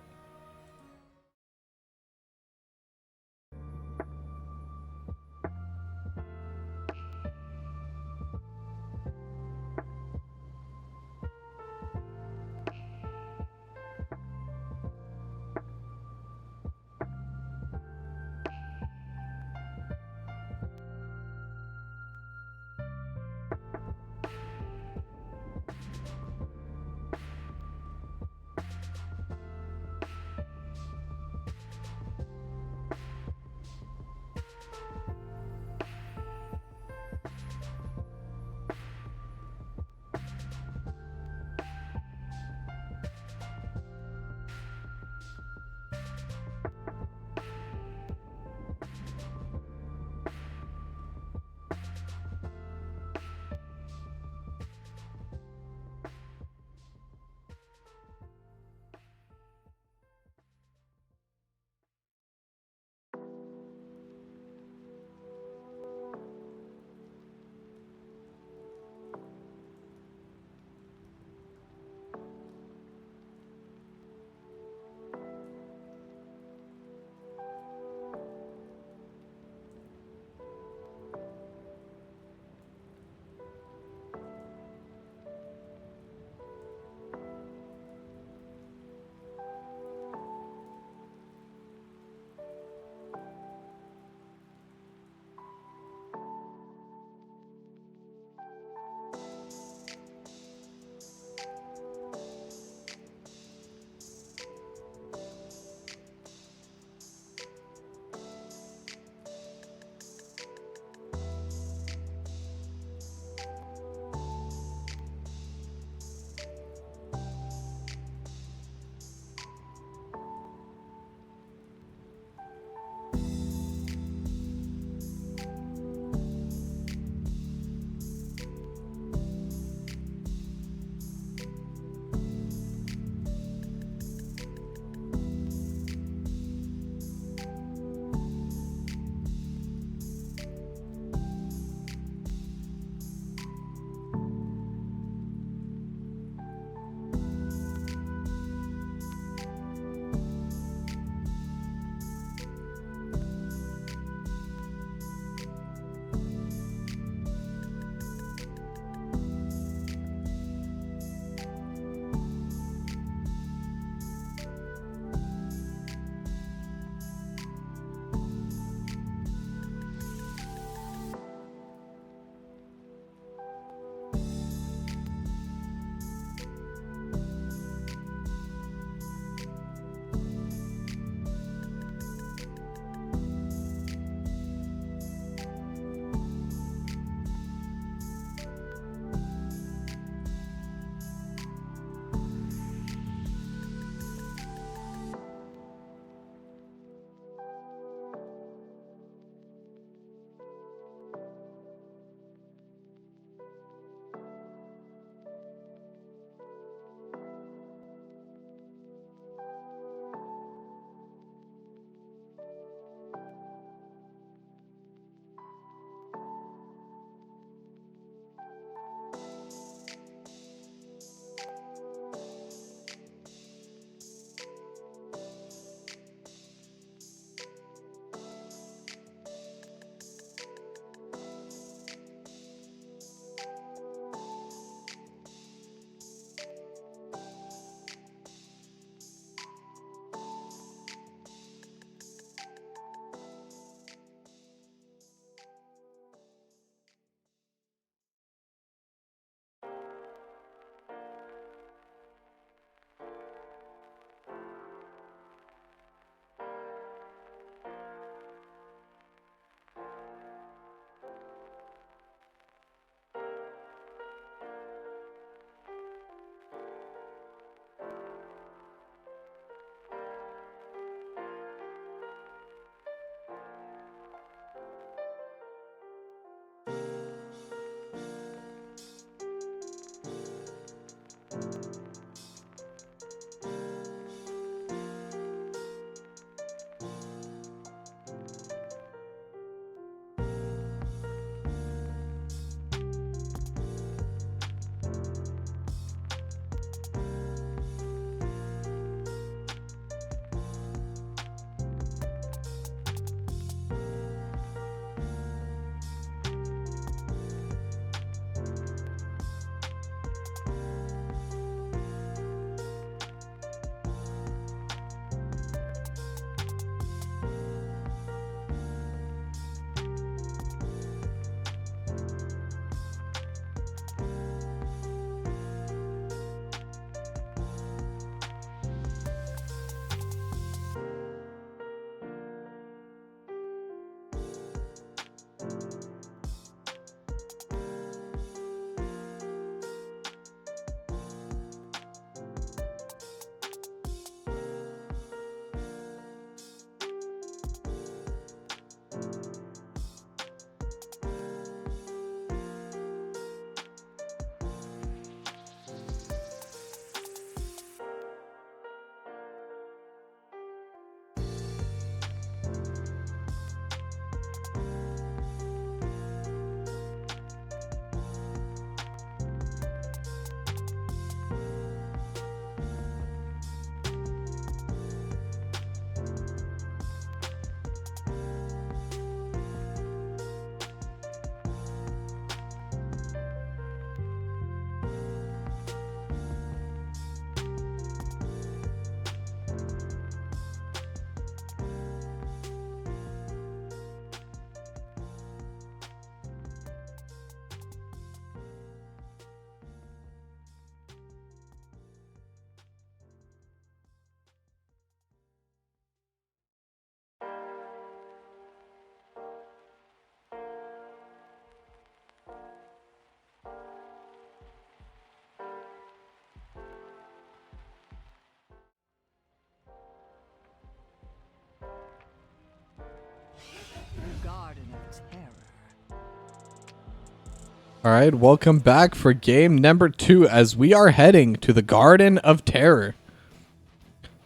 Alright, welcome back for game number 2 as we are heading to the Garden of Terror.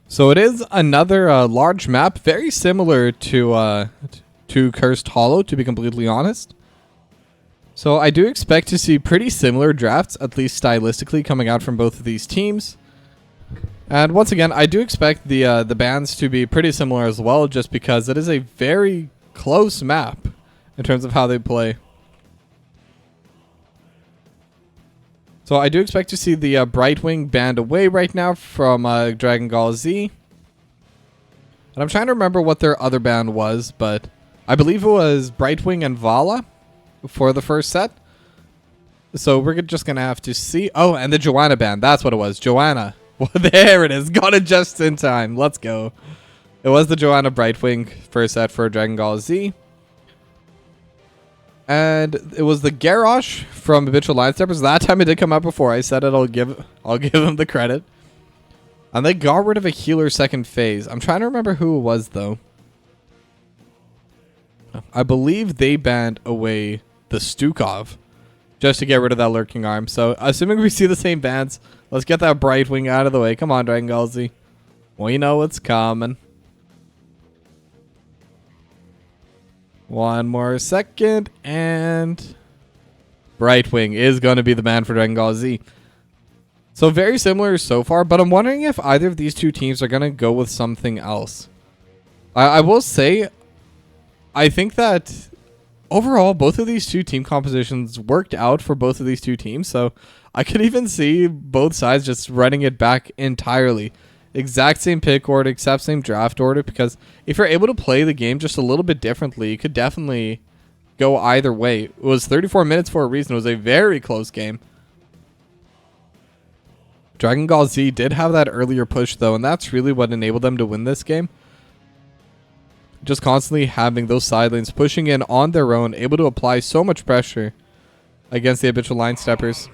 So it is another large map, very similar to Cursed Hollow, to be completely honest. So I do expect to see pretty similar drafts, at least stylistically, coming out from both of these teams. And once again, I do expect the bans to be pretty similar as well, just because it is a very close map in terms of how they play. So I do expect to see the Brightwing banned away right now from Dragon Gall Z. And I'm trying to remember what their other ban was, but I believe it was Brightwing and Vala for the first set. So we're just going to have to see. Oh, and the Joanna ban. That's what it was. Joanna. Well, there it is. Got it just in time. Let's go. It was the Joanna Brightwing first set for Dragon Gall Z. And it was the Garrosh from Habitual Line Steppers. That time it did come out before. I said it. I'll give him the credit. And they got rid of a healer second phase. I'm trying to remember who it was, though. I believe they banned away the Stukov just to get rid of that lurking arm. So, assuming we see the same bans, let's get that Brightwing out of the way. Come on, Dragon Gall Z. We know what's coming. One more second, and Brightwing is going to be the man for Dragon Gall Z. So very similar so far, but I'm wondering if either of these two teams are going to go with something else. I will say, I think that overall, both of these two team compositions worked out for both of these two teams. So I could even see both sides just running it back entirely. Exact same pick order, exact same draft order, because if you're able to play the game just a little bit differently, you could definitely go either way. It was 34 minutes for a reason. It was a very close game. Dragon Gall Z did have that earlier push, though, and that's really what enabled them to win this game. Just constantly having those side lanes pushing in on their own, able to apply so much pressure against the Habitual Line Steppers.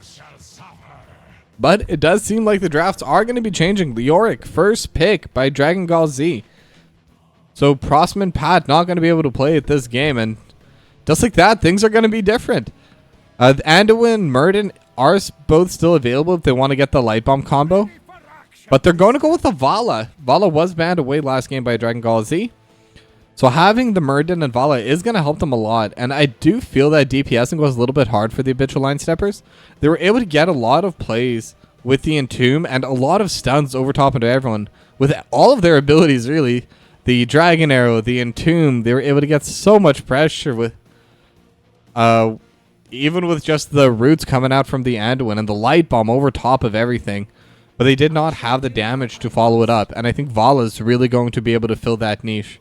But it does seem like the drafts are going to be changing. Leoric, first pick by Dragon Gall Z. So Prossman Pat not going to be able to play at this game. And just like that, things are going to be different. Anduin, Murden are both still available if they want to get the Light Bomb combo. But they're going to go with the Vala. Vala was banned away last game by Dragon Gall Z. So having the Murden and Vala is going to help them a lot. And I do feel that DPSing was a little bit hard for the Habitual Line Steppers. They were able to get a lot of plays with the Entomb and a lot of stuns over top of everyone. With all of their abilities, really. The Dragon Arrow, the Entomb, they were able to get so much pressure with... even with just the roots coming out from the Anduin and the Light Bomb over top of everything. But they did not have the damage to follow it up. And I think Vala's really going to be able to fill that niche.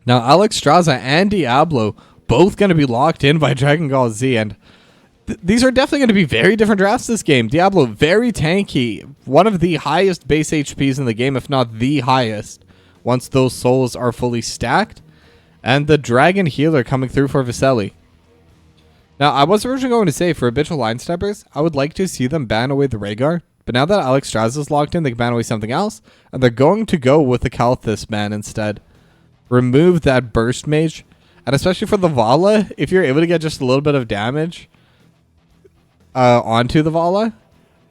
Now, Alex Straza and Diablo both going to be locked in by Dragon Gall Z, and these are definitely going to be very different drafts this game. Diablo, very tanky, one of the highest base HPs in the game, if not the highest, once those souls are fully stacked, and the Dragon Healer coming through for Viselli. Now, I was originally going to say, for Habitual Line Steppers, I would like to see them ban away the Rhaegar, but now that Alex Straza is locked in, they can ban away something else, and they're going to go with the Kalthus ban instead. Remove that burst mage, and especially for the Vala, if you're able to get just a little bit of damage onto the Vala,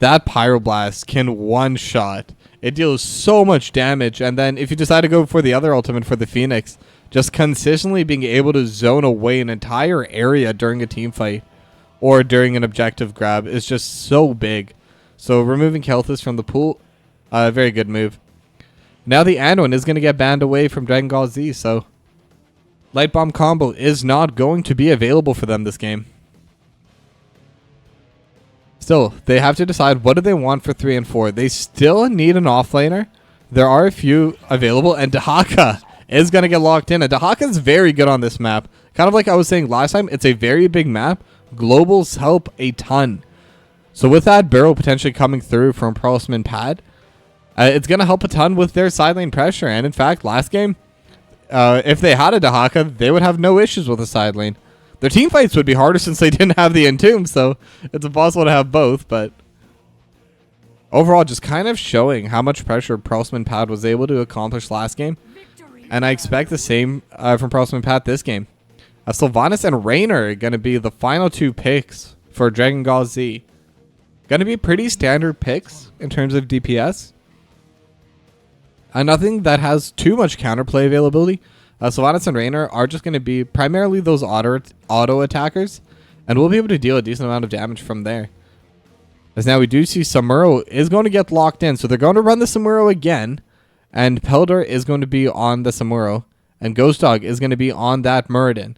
that Pyroblast can one-shot. It deals so much damage, and then if you decide to go for the other ultimate for the Phoenix, just consistently being able to zone away an entire area during a team fight or during an objective grab is just so big. So removing Kalthus from the pool, very good move. Now the Anduin is going to get banned away from Dragon Gall Z, so Light Bomb combo is not going to be available for them this game. Still, they have to decide what do they want for 3 and 4. They still need an offlaner. There are a few available, and Dahaka is going to get locked in. And Dahaka is very good on this map. Kind of like I was saying last time, it's a very big map. Globals help a ton. So with that barrel potentially coming through from Prossman Pad, it's going to help a ton with their side lane pressure. And in fact, last game, if they had a Dahaka, they would have no issues with the side lane. Their team fights would be harder since they didn't have the Entomb, so it's impossible to have both. But overall, just kind of showing how much pressure Prossman Pad was able to accomplish last game. And I expect the same from Prossman Pad this game. Sylvanas and Raynor are going to be the final 2 picks for Dragon Gall Z. Going to be pretty standard picks in terms of DPS. Nothing that has too much counterplay availability. Sylvanas and Raynor are just going to be primarily those auto attackers, and we'll be able to deal a decent amount of damage from there. As now we do see Samuro is going to get locked in, so they're going to run the Samuro again, and Peldor is going to be on the Samuro, and Ghost Dog is going to be on that Muradin.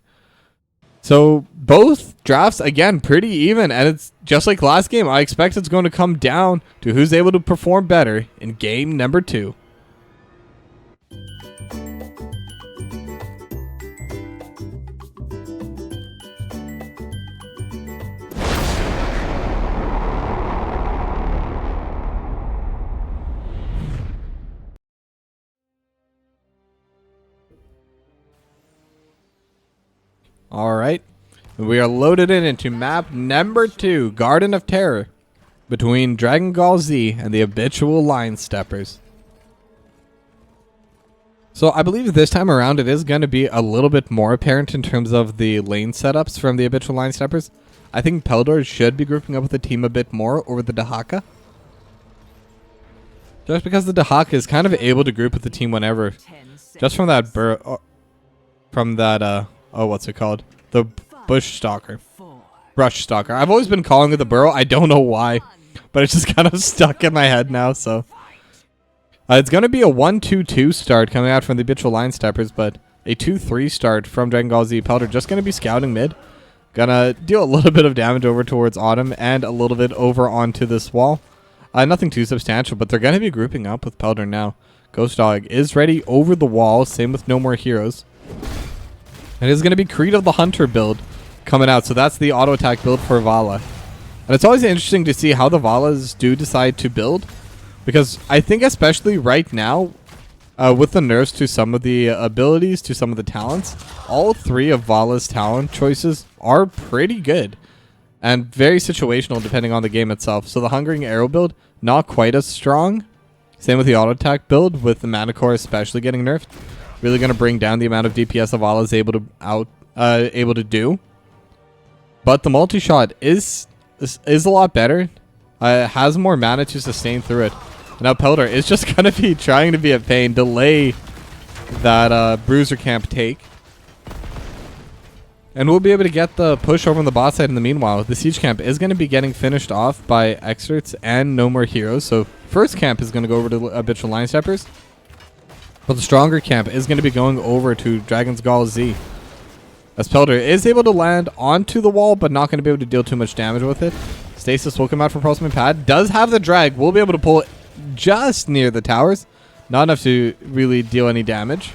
So both drafts, again, pretty even, and it's just like last game. I expect it's going to come down to who's able to perform better in game number 2. Alright, we are loaded into map number 2, Garden of Terror, between Dragon Gall Z and the Habitual Line Steppers. So I believe this time around it is going to be a little bit more apparent in terms of the lane setups from the Habitual Line Steppers. I think Peldor should be grouping up with the team a bit more over the Dahaka. Just because the Dahaka is kind of able to group with the team whenever. Just from that what's it called? The Brush Stalker. I've always been calling it the Burrow. I don't know why, but it's just kind of stuck in my head now. So it's going to be a 1-2-2 start coming out from the Habitual Line Steppers, but a 2-3 start from Dragon Gall Z. Peldor just going to be scouting mid. Gonna deal a little bit of damage over towards Autumn and a little bit over onto this wall. Nothing too substantial, but they're going to be grouping up with Peldor now. Ghost Dog is ready over the wall. Same with No More Heroes. It is going to be Creed of the Hunter build coming out. So that's the auto attack build for Vala. And it's always interesting to see how the Valas do decide to build. Because I think especially right now, with the nerfs to some of the abilities, to some of the talents, all 3 of Vala's talent choices are pretty good. And very situational depending on the game itself. So the Hungering Arrow build, not quite as strong. Same with the auto attack build, with the Mana Core especially getting nerfed. Really going to bring down the amount of DPS that Vala is able to do. But the multi-shot is a lot better. It has more mana to sustain through it. Now Peldor is just going to be trying to be a pain, delay that Bruiser Camp take. And we'll be able to get the push over on the bot side in the meanwhile. The Siege Camp is going to be getting finished off by Excerts and No More Heroes. So first camp is going to go over to Habitual Line Steppers. But the stronger camp is going to be going over to Dragon's Gall Z. As Peldor is able to land onto the wall, but not going to be able to deal too much damage with it. Stasis will come out from Pulseman Pad. Does have the drag. Will be able to pull it just near the towers. Not enough to really deal any damage.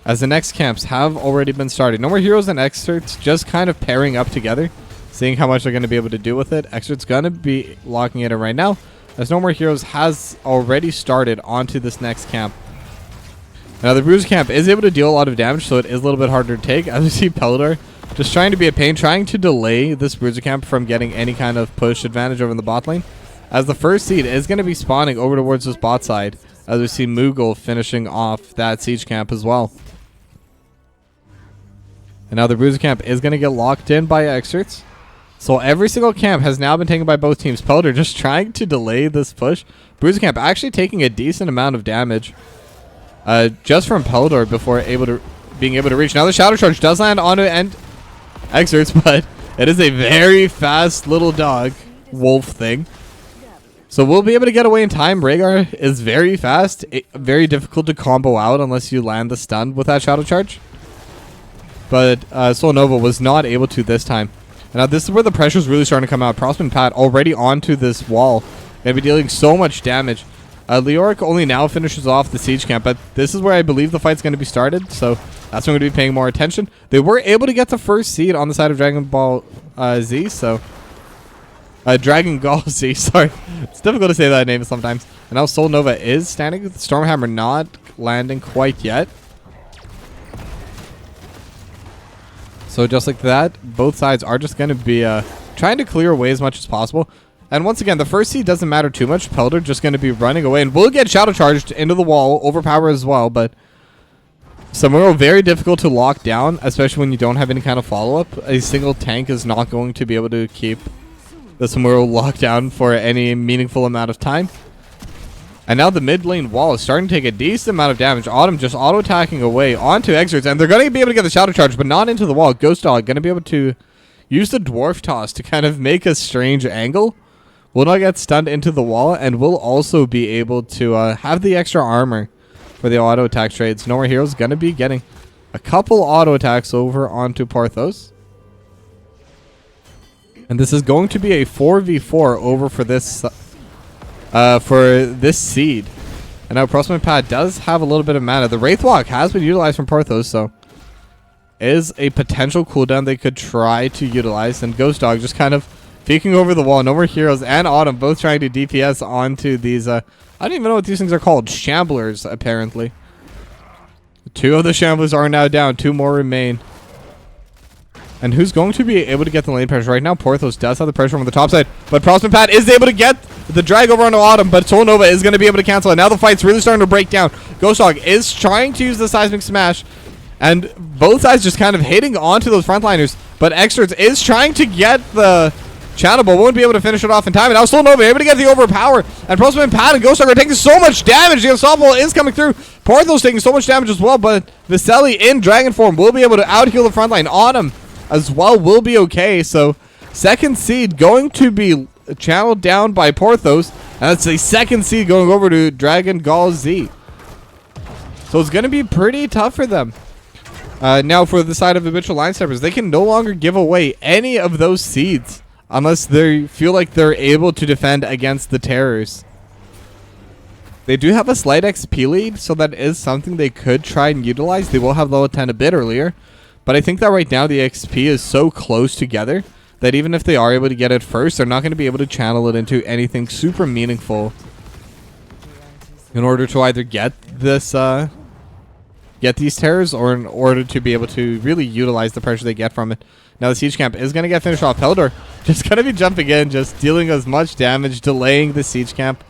As the next camps have already been started. No More Heroes and Excerts just kind of pairing up together. Seeing how much they're going to be able to do with it. Excerts going to be locking it in right now. As No More Heroes has already started onto this next camp. Now the Bruiser Camp is able to deal a lot of damage, so it is a little bit harder to take. As we see Peldor just trying to be a pain, trying to delay this Bruiser Camp from getting any kind of push advantage over in the bot lane. As the first seed is going to be spawning over towards this bot side. As we see Moogle finishing off that Siege Camp as well. And now the Bruiser Camp is going to get locked in by Excerts. So every single camp has now been taken by both teams. Peldor just trying to delay this push. Bruiser Camp actually taking a decent amount of damage. Just from Peldor before being able to reach. Now the Shadow Charge does land onto end Excerts, but it is a very fast little dog wolf thing. So we'll be able to get away in time. Rhaegar is very fast. Very difficult to combo out unless you land the stun with that Shadow Charge. But Solnova was not able to this time. And now this is where the pressure is really starting to come out. Prosman Pat already onto this wall. Going to be dealing so much damage. Leoric only now finishes off the Siege Camp, but this is where I believe the fight's going to be started, so that's when we're going to be paying more attention. They were able to get the first seed on the side of Dragon Ball Z, so... Dragon Gall Z, sorry. It's difficult to say that name sometimes. And now Soul Nova is standing, with Stormhammer not landing quite yet. So just like that, both sides are just going to be trying to clear away as much as possible. And once again, the first seed doesn't matter too much. Peldor just going to be running away. And we'll get Shadow Charged into the wall. Overpower as well. But Samuro, very difficult to lock down, especially when you don't have any kind of follow-up. A single tank is not going to be able to keep the Samuro locked down for any meaningful amount of time. And now the mid lane wall is starting to take a decent amount of damage. Autumn just auto-attacking away onto Exerts, and they're going to be able to get the Shadow Charge, but not into the wall. Ghost Dog going to be able to use the Dwarf Toss to kind of make a strange angle. Will not get stunned into the wall, and will also be able to have the extra armor for the auto attack trades. No More Heroes going to be getting a couple auto attacks over onto Parthos. And this is going to be a 4v4 over for this seed. And now Crossman Pad does have a little bit of mana. The Wraithwalk has been utilized from Parthos, so is a potential cooldown they could try to utilize. And Ghost Dog just kind of peeking over the wall. No More Heroes and Autumn both trying to DPS onto these, I don't even know what these things are called. Shamblers, apparently. 2 of the Shamblers are now down. 2 more remain. And who's going to be able to get the lane pressure? Right now, Porthos does have the pressure on the top side, but Crossman Pad is able to get the drag over onto Autumn, but Soul Nova is going to be able to cancel it. Now the fight's really starting to break down. Ghost Dog is trying to use the Seismic Smash, and both sides just kind of hitting onto those frontliners, but Exerts is trying to get the channel, but won't be able to finish it off in time. And now Soul Nova able to get the overpower, and Crossman Pad and Ghost Dog are taking so much damage. The Unstoppable is coming through. Porthos taking so much damage as well, but Veseli in Dragon form will be able to out-heal the frontline. Autumn as well will be okay. So second seed going to be channeled down by Porthos, and that's the second seed going over to Dragon Gall Z. So it's going to be pretty tough for them. Now for the side of Habitual Line Steppers, they can no longer give away any of those seeds unless they feel like they're able to defend against the Terrors. They do have a slight XP lead, so that is something they could try and utilize. They will have level 10 a bit earlier, but I think that right now the XP is so close together that even if they are able to get it first, they're not going to be able to channel it into anything super meaningful in order to either get this, get these Terrors, or in order to be able to really utilize the pressure they get from it. Now the Siege Camp is going to get finished off. Peldor just going to be jumping in, just dealing as much damage, delaying the Siege Camp.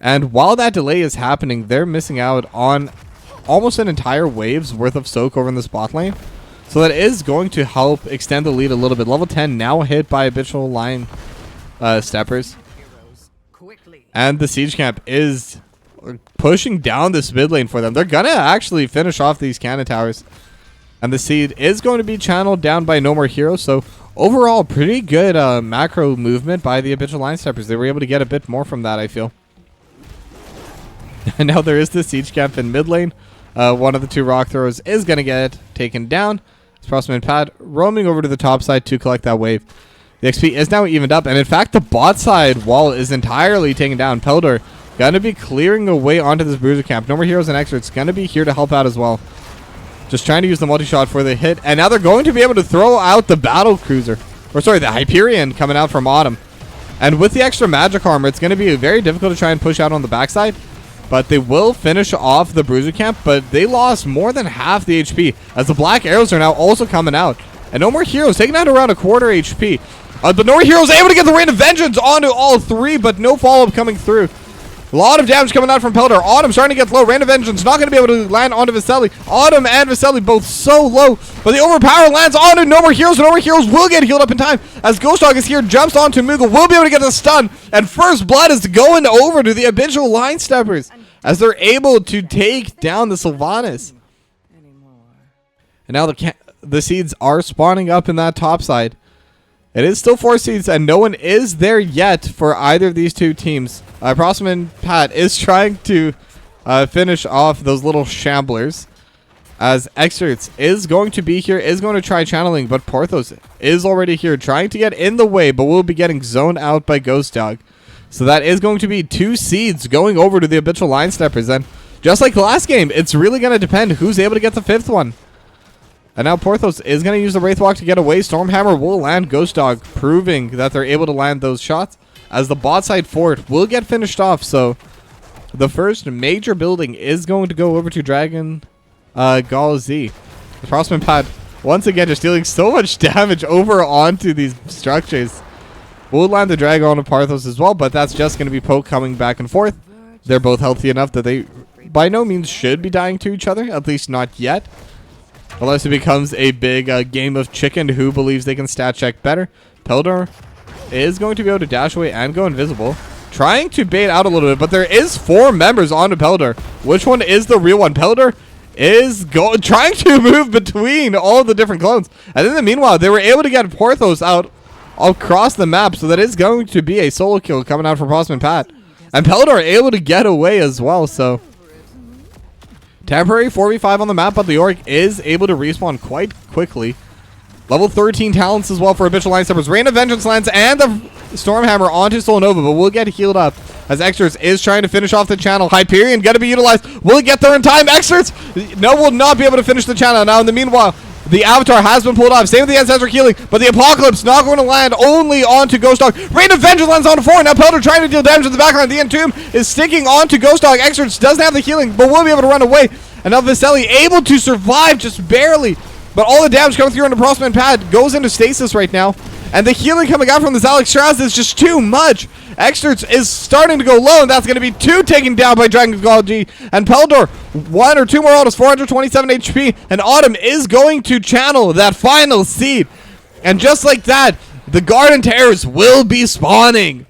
And while that delay is happening, they're missing out on almost an entire wave's worth of soak over in this bot lane. So that is going to help extend the lead a little bit. Level 10 now hit by Habitual Line Steppers. And the Siege Camp is pushing down this mid lane for them. They're going to actually finish off these cannon towers. And the seed is going to be channeled down by No More Heroes. So overall, pretty good macro movement by the Habitual Line Steppers. They were able to get a bit more from that, I feel. And now there is the Siege Camp in mid lane. One of the 2 rock throws is going to get taken down. Crossman Pad roaming over to the top side to collect that wave. The XP is now evened up, and in fact the bot side wall is entirely taken down. Peldor going to be clearing away onto this Bruiser Camp. No More Heroes and Experts going to be here to help out as well. Just trying to use the multi-shot for the hit, and now they're going to be able to throw out the Battle Cruiser. Or sorry, the Hyperion coming out from Autumn. And with the extra magic armor, it's going to be very difficult to try and push out on the backside. But they will finish off the Bruiser Camp, but they lost more than half the HP, as the Black Arrows are now also coming out. And No More Heroes taking out around a quarter HP. But No More Heroes able to get the Rain of Vengeance onto all 3, but no follow-up coming through. A lot of damage coming out from Peldor. Autumn starting to get low. Rain of Vengeance not going to be able to land onto Veseli. Autumn and Veseli both so low, but the overpower lands onto No More Heroes. No More Heroes will get healed up in time as Ghost Dog is here, jumps onto Moogle, will be able to get the stun, and first blood is going over to the Habitual Line Steppers as they're able to take down the Sylvanas. And now the seeds are spawning up in that top side. It is still 4 seeds, and no one is there yet for either of these 2 teams. Crossman Pat is trying to finish off those little shamblers, as Exerts is going to be here, is going to try channeling, but Porthos is already here, trying to get in the way, but will be getting zoned out by Ghost Dog. So that is going to be 2 seeds going over to the Habitual Line Steppers, and just like the last game, it's really going to depend who's able to get the 5th one. And now Porthos is going to use the Wraithwalk to get away. Stormhammer will land Ghost Dog, proving that they're able to land those shots, as the bot side fort will get finished off. So the first major building is going to go over to Dragon Gall Z. The Crossman Pad once again just dealing so much damage over onto these structures. We'll land the Dragon onto Porthos as well, but that's just going to be Poke coming back and forth. They're both healthy enough that they by no means should be dying to each other, at least not yet. Unless it becomes a big game of chicken who believes they can stat check better. Peldor is going to be able to dash away and go invisible. Trying to bait out a little bit, but there is 4 members onto Peldor. Which one is the real one? Peldor is trying to move between all the different clones. And in the meanwhile, they were able to get Porthos out across the map. So that is going to be a solo kill coming out from Postman Pat. And Peldor able to get away as well. So temporary 4v5 on the map, but Leoric is able to respawn quite quickly. Level 13 talents as well for Habitual Line Steppers. Rain of Vengeance lands and the Stormhammer onto Solnova, but will get healed up as Extras is trying to finish off the channel. Hyperion going to be utilized. Will it get there in time? Extras, no, will not be able to finish the channel. Now in the meanwhile, the Avatar has been pulled off. Same with the Ancestor Healing, but the Apocalypse not going to land only onto Ghost Dog. Rain of Vengeance lands on 4. Now Pelter trying to deal damage in the backline. The Entomb is sticking onto Ghost Dog. Extras doesn't have the healing, but will be able to run away. And now Viselli able to survive just barely. But all the damage coming through on the Prostman Pad goes into stasis right now. And the healing coming out from this Alex Straz is just too much. Exterts is starting to go low, and that's going to be 2 taken down by Dragon Gall G. And Peldor, 1 or 2 more autos, 427 HP. And Autumn is going to channel that final seed. And just like that, the Garden Terrors will be spawning.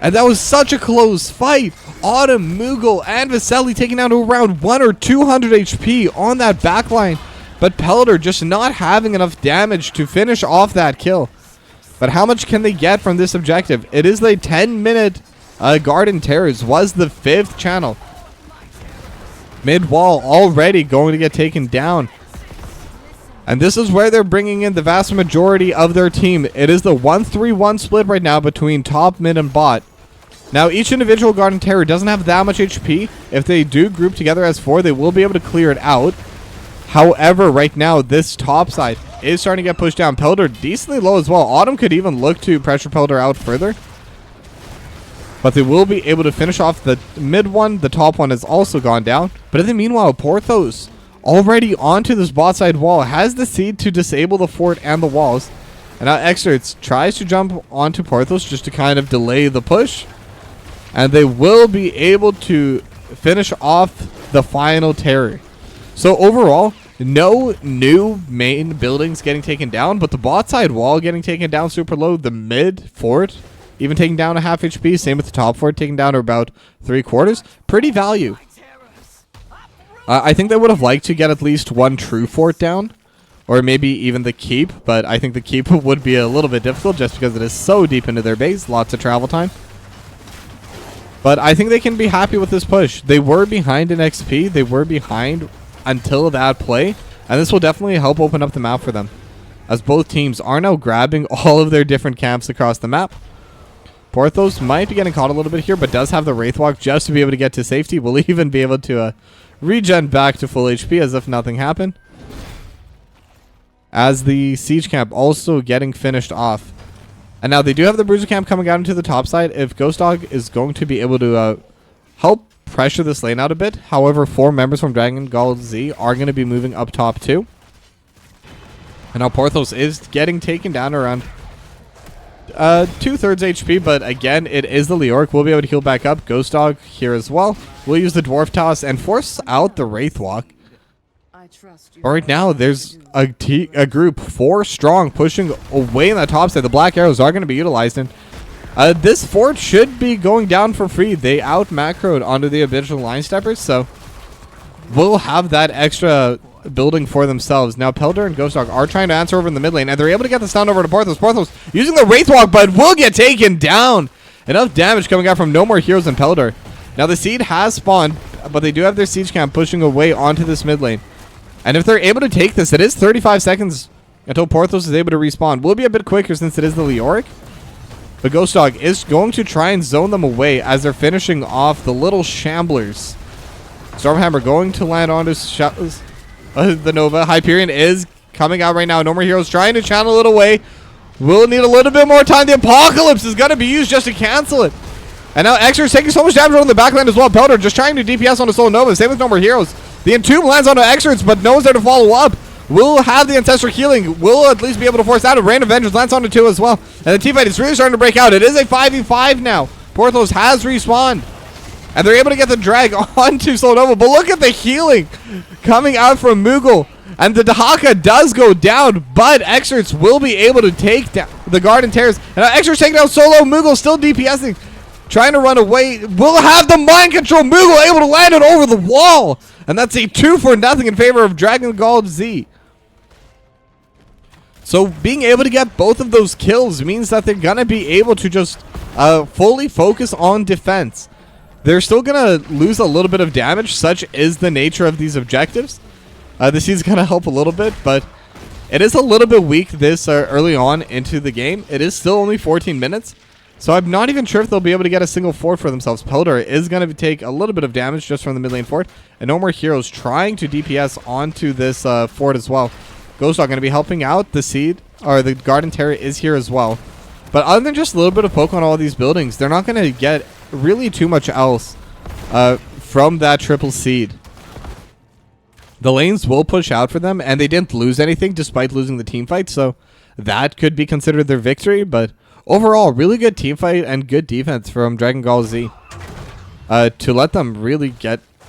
And that was such a close fight. Autumn, Moogle, and Viselli taking down to around 1 or 200 HP on that backline. But Peldor just not having enough damage to finish off that kill. But how much can they get from this objective? It is the 10-minute Garden Terrors. Was the 5th channel. Mid-wall already going to get taken down. And this is where they're bringing in the vast majority of their team. It is the 1-3-1 split right now between top, mid, and bot. Now, each individual Garden Terror doesn't have that much HP. If they do group together as 4, they will be able to clear it out. However, right now, this top side is starting to get pushed down. Peldor decently low as well. Autumn could even look to pressure Peldor out further. But they will be able to finish off the mid one. The top one has also gone down. But in the meanwhile, Porthos already onto this bot side wall has the seed to disable the fort and the walls. And now Exerts tries to jump onto Porthos just to kind of delay the push. And they will be able to finish off the final terror. So overall, no new main buildings getting taken down, but the bot side wall getting taken down super low. The mid fort even taking down a half HP. Same with the top fort taking down to about 3/4. Pretty value. I think they would have liked to get at least 1 true fort down. Or maybe even the keep. But I think the keep would be a little bit difficult just because it is so deep into their base. Lots of travel time. But I think they can be happy with this push. They were behind in XP. They were behind until that play. And this will definitely help open up the map for them. As both teams are now grabbing all of their different camps across the map. Porthos might be getting caught a little bit here, but does have the Wraithwalk just to be able to get to safety. Will even be able to regen back to full HP as if nothing happened. As the siege camp also getting finished off. And now they do have the Bruiser camp coming out into the top side. If Ghost Dog is going to be able to help pressure this lane out a bit. However, 4 members from Dragon Gall Z are going to be moving up top too. And now Porthos is getting taken down around 2/3 HP. But again, it is the Leoric. We'll be able to heal back up. Ghost Dog here as well. We'll use the Dwarf Toss and force out the Wraithwalk. But right now, there's a group 4 strong pushing away in the top side. The Black Arrows are going to be utilized. And this fort should be going down for free. They out macroed onto the Habitual Line Steppers. So we'll have that extra building for themselves. Now Peldor and Ghost Dog are trying to answer over in the mid lane. And they're able to get the stun over to Porthos. Porthos using the Wraithwalk, but will get taken down. Enough damage coming out from no more heroes than Peldor. Now the seed has spawned, but they do have their siege camp pushing away onto this mid lane. And if they're able to take this, it is 35 seconds until Porthos is able to respawn. Will be a bit quicker since it is the Leoric. But Ghost Dog is going to try and zone them away as they're finishing off the little Shamblers. Stormhammer going to land onto the Nova. Hyperion is coming out right now. No more heroes trying to channel it away. We'll need a little bit more time. The Apocalypse is going to be used just to cancel it. And now Extra is taking so much damage on the backline as well. Pelter just trying to DPS on the Soul Nova. Same with no more heroes. The Entomb lands onto Exerts, but no one's there to follow up. We'll have the Ancestral Healing. We'll at least be able to force out a Rain of Vengeance lands onto 2 as well. And the teamfight is really starting to break out. It is a 5v5 now. Porthos has respawned. And they're able to get the drag onto Solnova. But look at the healing coming out from Moogle. And the Dahaka does go down, but Exerts will be able to take down the Garden Terrace. And now Exerts taking down Solo. Moogle still DPSing, trying to run away. Will have the mind control. Moogle able to land it over the wall. And that's a 2-0 in favor of Dragon Gall Z. So being able to get both of those kills means that they're going to be able to just fully focus on defense. They're still going to lose a little bit of damage. Such is the nature of these objectives. The seed's going to help a little bit, but it is a little bit weak this early on into the game. It is still only 14 minutes, so I'm not even sure if they'll be able to get a single fort for themselves. Peldor is going to take a little bit of damage just from the mid lane fort, and No More Heroes trying to DPS onto this fort as well. Ghost Dog going to be helping out the seed, or the Garden Terror is here as well. But other than just a little bit of poke on all these buildings, they're not going to get really too much else from that triple seed. The lanes will push out for them, and they didn't lose anything despite losing the team fight, so that could be considered their victory. But overall, really good team fight and good defense from Dragon Gall Z to let them really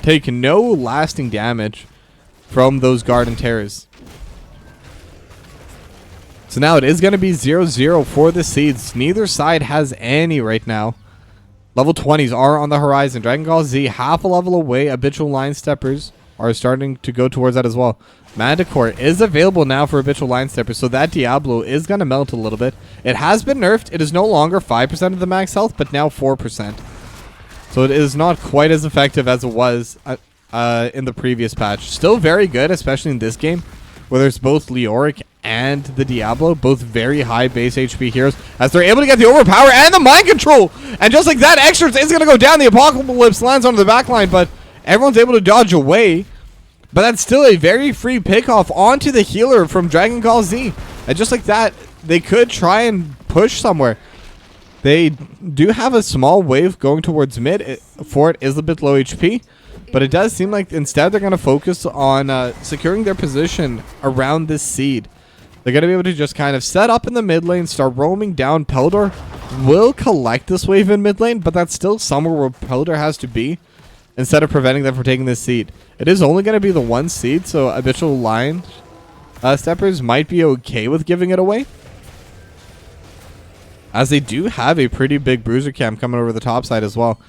take no lasting damage from those Garden Terrors. So now it is going to be 0-0 for the seeds. Neither side has any right now. Level 20s are on the horizon. Dragon Gall Z half a level away. Habitual Line Steppers are starting to go towards that as well. Manticore is available now for Habitual Line Steppers, so that Diablo is going to melt a little bit. It has been nerfed. It is no longer 5% of the max health, but now 4%. So it is not quite as effective as it was in the previous patch. Still very good, especially in this game, where there's both Leoric and the Diablo, both very high base HP heroes, as they're able to get the overpower and the mind control. And just like that, Extras is going to go down. The Apocalypse lands onto the backline, but everyone's able to dodge away. But that's still a very free pickoff onto the healer from Dragon Gall Z. And just like that, they could try and push somewhere. They do have a small wave going towards mid. Fort is a bit low HP, but it does seem like instead they're going to focus on securing their position around this seed. They're going to be able to just kind of set up in the mid lane, start roaming down. Peldor will collect this wave in mid lane, but that's still somewhere where Peldor has to be instead of preventing them from taking this seed. It is only going to be the one seed, so Habitual Line Steppers might be okay with giving it away, as they do have a pretty big bruiser camp coming over the top side as well.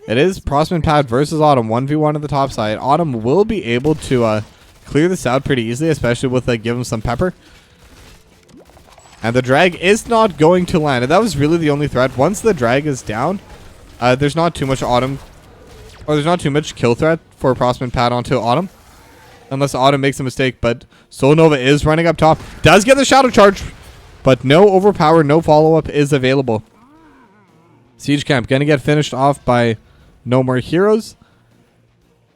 It is Prosman Pad versus Autumn, 1v1 on the top side. Autumn will be able to clear this out pretty easily, especially with give him some pepper. And the drag is not going to land, and that was really the only threat. Once the drag is down, there's not too much Autumn, or there's not too much kill threat for Prosman Pad onto Autumn, unless Autumn makes a mistake. But Solnova is running up top, does get the Shadow Charge, but no overpower, no follow-up is available. Siege Camp going to get finished off by No More Heroes,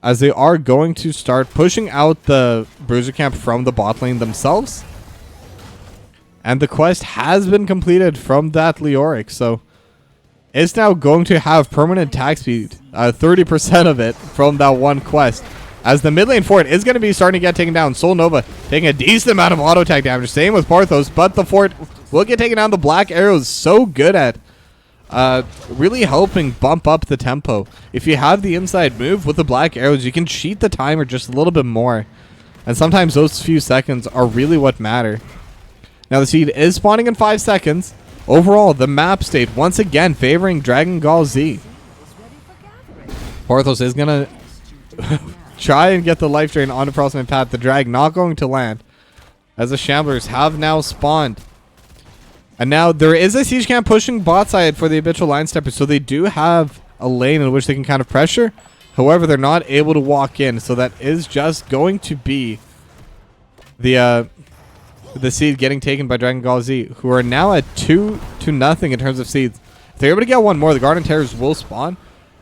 as they are going to start pushing out the Bruiser Camp from the bot lane themselves. And the quest has been completed from that Leoric, so it's now going to have permanent attack speed, 30% of it from that one quest. As the mid lane fort is going to be starting to get taken down. Solnova taking a decent amount of auto attack damage, same with Parthos, but the fort will get taken down. The Black Arrows so good at really helping bump up the tempo. If you have the inside move with the Black Arrows, you can cheat the timer just a little bit more. And sometimes those few seconds are really what matter. Now the seed is spawning in 5 seconds. Overall, the map state once again favoring Dragon Gall Z. Porthos is going to try and get the life drain onto Prosman Pad. The drag not going to land, as the Shamblers have now spawned. And now there is a siege camp pushing bot side for the Habitual Line Steppers, so they do have a lane in which they can kind of pressure. However, they're not able to walk in, so that is just going to be the seed getting taken by Dragon Gall Z, who are now at 2-0 in terms of seeds. If they're able to get one more, the Garden Terrors will spawn,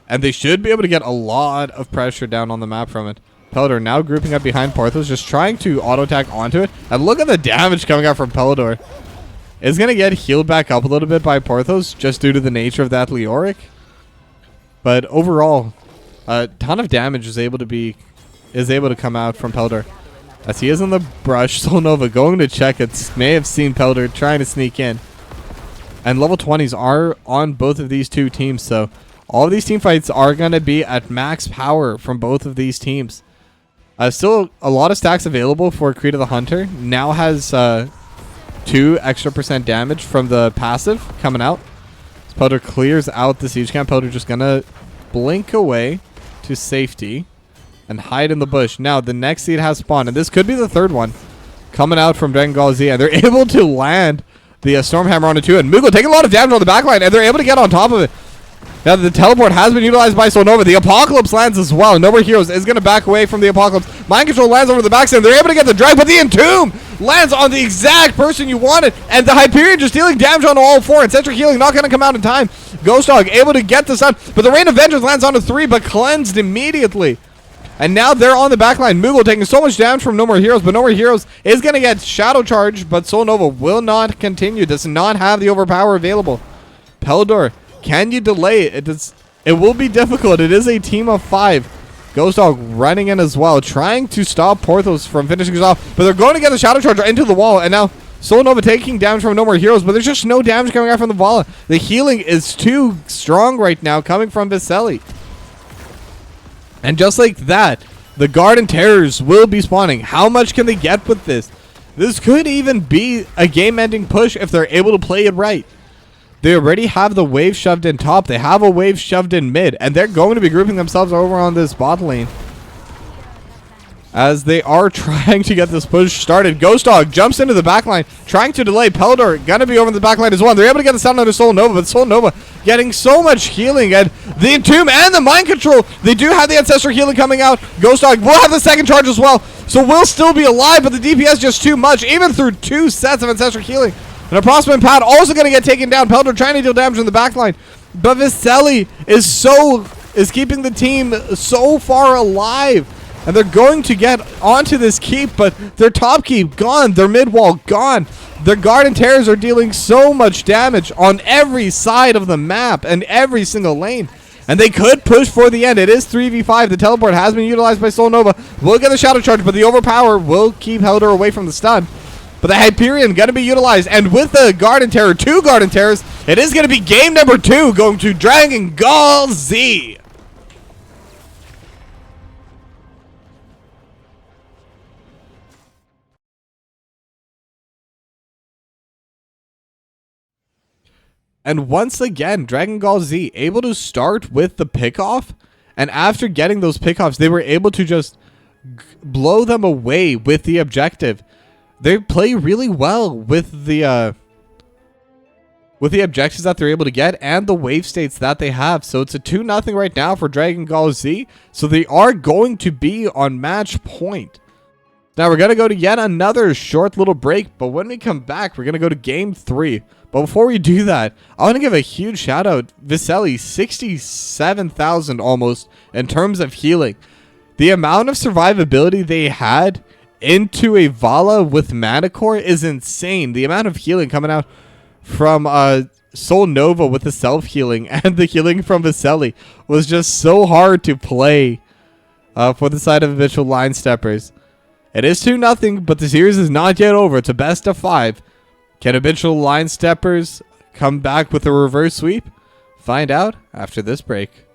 and they should be able to get a lot of pressure down on the map from it. Peldor now grouping up behind Porthos, just trying to auto attack onto it. And look at the damage coming out from Peldor. It's going to get healed back up a little bit by Porthos, just due to the nature of that Leoric. But overall, a ton of damage is able to come out from Peldor. As he is in the brush, Solnova going to check it. May have seen Peldor trying to sneak in. And level 20s are on both of these two teams, so All of these team fights are going to be at max power from both of these teams. Still a lot of stacks available for Creed of the Hunter. Now has 2 extra % damage from the passive coming out. As Powder clears out the siege camp, Powder just going to blink away to safety and hide in the bush. Now the next seed has spawned, and this could be the third one coming out from Dragon Gall Z, and they're able to land the Stormhammer on it too, and Moogle taking a lot of damage on the backline, and they're able to get on top of it. Now the teleport has been utilized by Solnova. The Apocalypse lands as well. No More Heroes is going to back away from the Apocalypse. Mind Control lands over the backside. They're able to get the drag, but the Entomb lands on the exact person you wanted, and the Hyperion just dealing damage on all 4, and Centric Healing not going to come out in time. Ghost Dog able to get the stun, but the Rain of Vengeance lands onto 3, but cleansed immediately. And now they're on the backline. Moogle taking so much damage from No More Heroes, but No More Heroes is going to get Shadow Charge, but Solnova will not continue. Does not have the overpower available. Peldor, can you delay it? It will be difficult. It is a team of 5. Ghost Dog running in as well, trying to stop Porthos from finishing us off, but they're going to get the Shadow Charge into the wall, and now Solnova taking damage from No More Heroes, but there's just no damage coming out from the Vala. The healing is too strong right now coming from Viselli. And just like that, the Garden Terrors will be spawning. How much can they get with this? This could even be a game-ending push if they're able to play it right. They already have the wave shoved in top. They have a wave shoved in mid. And they're going to be grouping themselves over on this bot lane, as they are trying to get this push started. Ghost Dog jumps into the backline, trying to delay. Peldor gonna be over the backline as well. They're able to get the stun under Solnova, but Solnova getting so much healing, and the Entomb and the Mind Control. They do have the Ancestral Healing coming out. Ghost Dog will have the second charge as well, so will still be alive, but the DPS just too much, even through 2 sets of Ancestral Healing. And a Prosperous Pad also gonna get taken down. Peldor trying to deal damage in the backline, but Viselli is keeping the team so far alive. And they're going to get onto this keep, but their top keep gone, their mid wall gone. Their Garden Terrors are dealing so much damage on every side of the map and every single lane. And they could push for the end. It is 3v5. The teleport has been utilized by Solnova. Will get the Shadow Charge, but the overpower will keep Helder away from the stun. But the Hyperion going to be utilized. And with the Garden Terror, 2 Garden Terrors, it is going to be game number 2 going to Dragon Gall Z. And once again, Dragon Gall Z able to start with the pickoff. And after getting those pickoffs, they were able to just blow them away with the objective. They play really well with the objectives that they're able to get and the wave states that they have. So it's a 2-0 right now for Dragon Gall Z. So they are going to be on match point. Now we're going to go to yet another short little break. But when we come back, we're going to go to game 3. But before we do that, I want to give a huge shout out. Viselli, 67,000 almost in terms of healing. The amount of survivability they had into a Vala with Mana Core is insane. The amount of healing coming out from Solnova with the self-healing and the healing from Viselli was just so hard to play for the side of Habitual Line Steppers. It is 2-0, but the series is not yet over. It's a best of 5. Can Habitual Line Steppers come back with a reverse sweep? Find out after this break.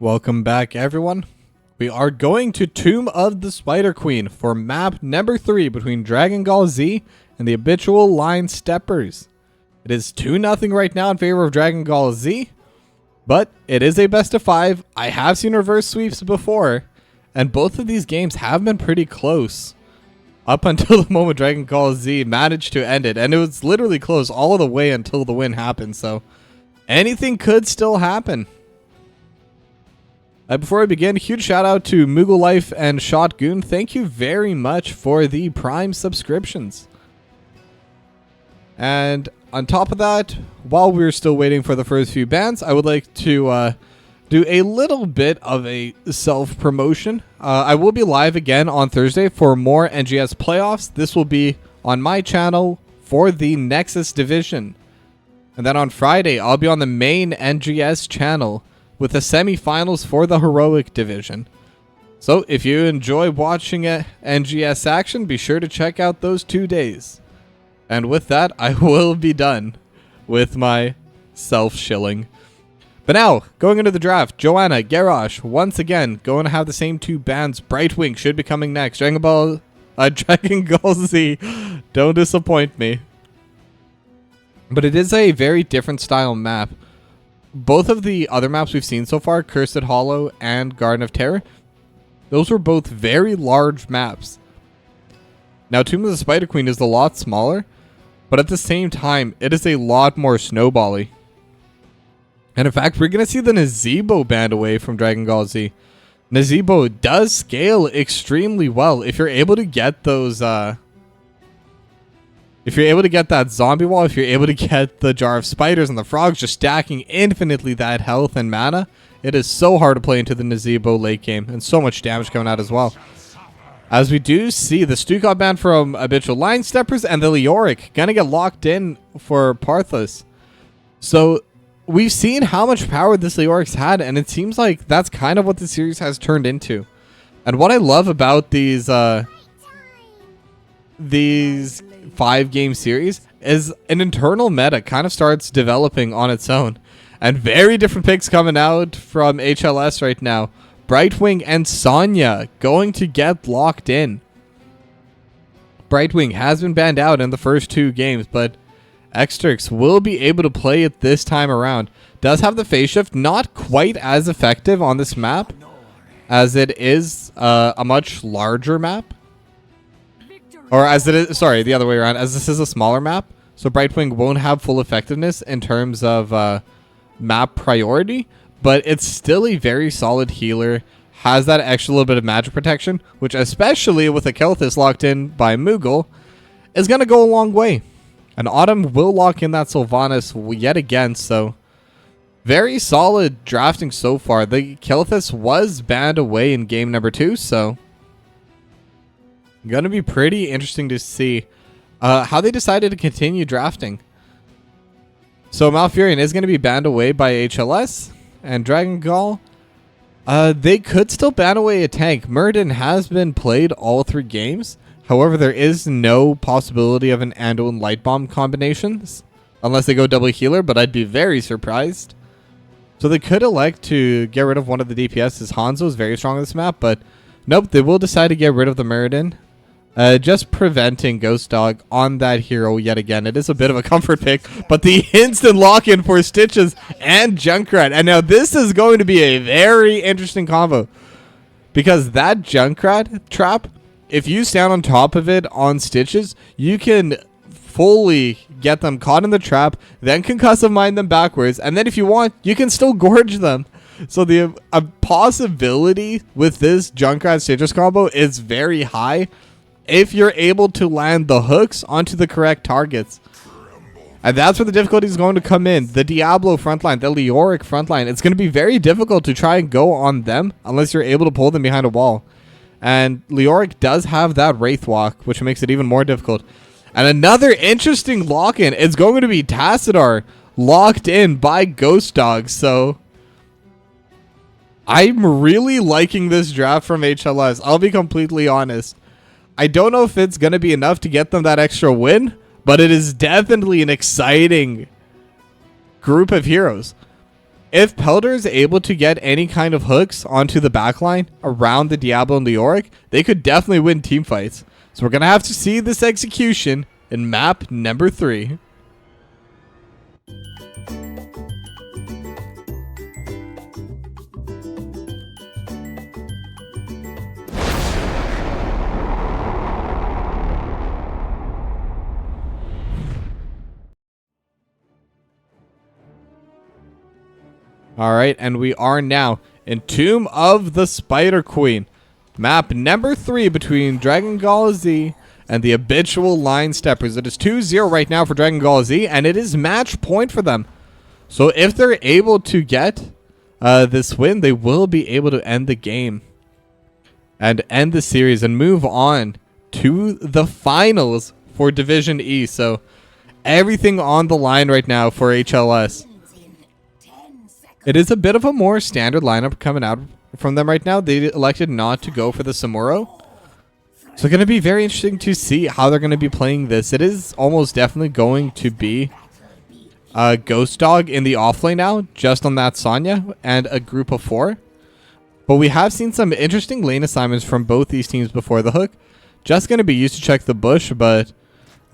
Welcome back, everyone. We are going to Tomb of the Spider Queen for map number 3 between Dragon Gall Z and the Habitual Line Steppers. It is 2-0 right now in favor of Dragon Gall Z, but it is a best of 5. I have seen reverse sweeps before, and both of these games have been pretty close up until the moment Dragon Gall Z managed to end it, and it was literally close all the way until the win happened, so anything could still happen. Before I begin, huge shout out to Moogle Life and Shotgoon. Thank you very much for the Prime subscriptions. And on top of that, while we're still waiting for the first few bans, I would like to do a little bit of a self-promotion. I will be live again on Thursday for more NGS playoffs. This will be on my channel for the Nexus division. And then on Friday, I'll be on the main NGS channel with the semifinals for the Heroic division. So if you enjoy watching NGS action, be sure to check out those 2 days. And with that, I will be done with my self-shilling. But now, going into the draft, Joanna, Garrosh, once again, going to have the same 2 bans. Brightwing should be coming next. Dragon Gall Z, don't disappoint me. But it is a very different style map. Both of the other maps we've seen so far, Cursed Hollow and Garden of Terror, those were both very large maps. Now, Tomb of the Spider Queen is a lot smaller, but at the same time, it is a lot more snowbally. And in fact, we're going to see the Nazebo banned away from Dragon Gall Z. Nazebo does scale extremely well if you're able to get those, if you're able to get that zombie wall, if you're able to get the jar of spiders and the frogs just stacking infinitely that health and mana, it is so hard to play into the Nazebo late game and so much damage coming out as well. As we do see the Stukov ban from Habitual Line Steppers and the Leoric gonna get locked in for Parthos. So we've seen how much power this Leoric's had, and it seems like that's kind of what the series has turned into. And what I love about these 5-game series is an internal meta kind of starts developing on its own. And very different picks coming out from HLS right now. Brightwing and Sonya going to get locked in. Brightwing has been banned out in the first 2 games, but Xtrix will be able to play it this time around. Does have the phase shift, not quite as effective on this map as it is a much larger map. Or as it is, sorry, the other way around, as this is a smaller map, so Brightwing won't have full effectiveness in terms of map priority, but it's still a very solid healer, has that extra little bit of magic protection, which especially with a Kelthus locked in by Moogle, is going to go a long way. And Autumn will lock in that Sylvanas yet again, so very solid drafting so far. The Kelthus was banned away in game number 2, so gonna be pretty interesting to see how they decided to continue drafting. So Malfurion is going to be banned away by HLS and Dragon Gall. They could still ban away a tank. Muradin has been played all 3 games. However, there is no possibility of an Ando and Light Bomb combinations unless they go double healer, but I'd be very surprised. So they could elect to get rid of one of the DPSs. Hanzo is very strong on this map, but nope, they will decide to get rid of the Muradin. Just preventing Ghost Dog on that hero yet again. It is a bit of a comfort pick, but the instant lock-in for Stitches and Junkrat. And now this is going to be a very interesting combo, because that Junkrat trap, if you stand on top of it on Stitches, you can fully get them caught in the trap, then concussive mine them backwards, and then if you want, you can still gorge them. So the possibility with this Junkrat Stitches combo is very high if you're able to land the hooks onto the correct targets. And that's where the difficulty is going to come in. The Diablo frontline, the Leoric frontline, it's going to be very difficult to try and go on them unless you're able to pull them behind a wall. And Leoric does have that Wraith Walk, which makes it even more difficult. And another interesting lock-in is going to be Tassadar locked in by Ghost Dog. So I'm really liking this draft from HLS. I'll be completely honest. I don't know if it's going to be enough to get them that extra win, but it is definitely an exciting group of heroes. If Pelder is able to get any kind of hooks onto the backline around the Diablo and the Yorick, they could definitely win team fights. So we're going to have to see this execution in map number 3. Alright, and we are now in Tomb of the Spider Queen. Map number 3 between Dragon Gall Z and the Habitual Line Steppers. It is 2-0 right now for Dragon Gall Z, and it is match point for them. So if they're able to get this win, they will be able to end the game and end the series and move on to the finals for Division E. So everything on the line right now for HLS. It is a bit of a more standard lineup coming out from them right now. They elected not to go for the Samuro. So it's going to be very interesting to see how they're going to be playing this. It is almost definitely going to be a Ghost Dog in the offlane now, just on that Sonya, and a group of 4. But we have seen some interesting lane assignments from both these teams before the hook. Just going to be used to check the bush, but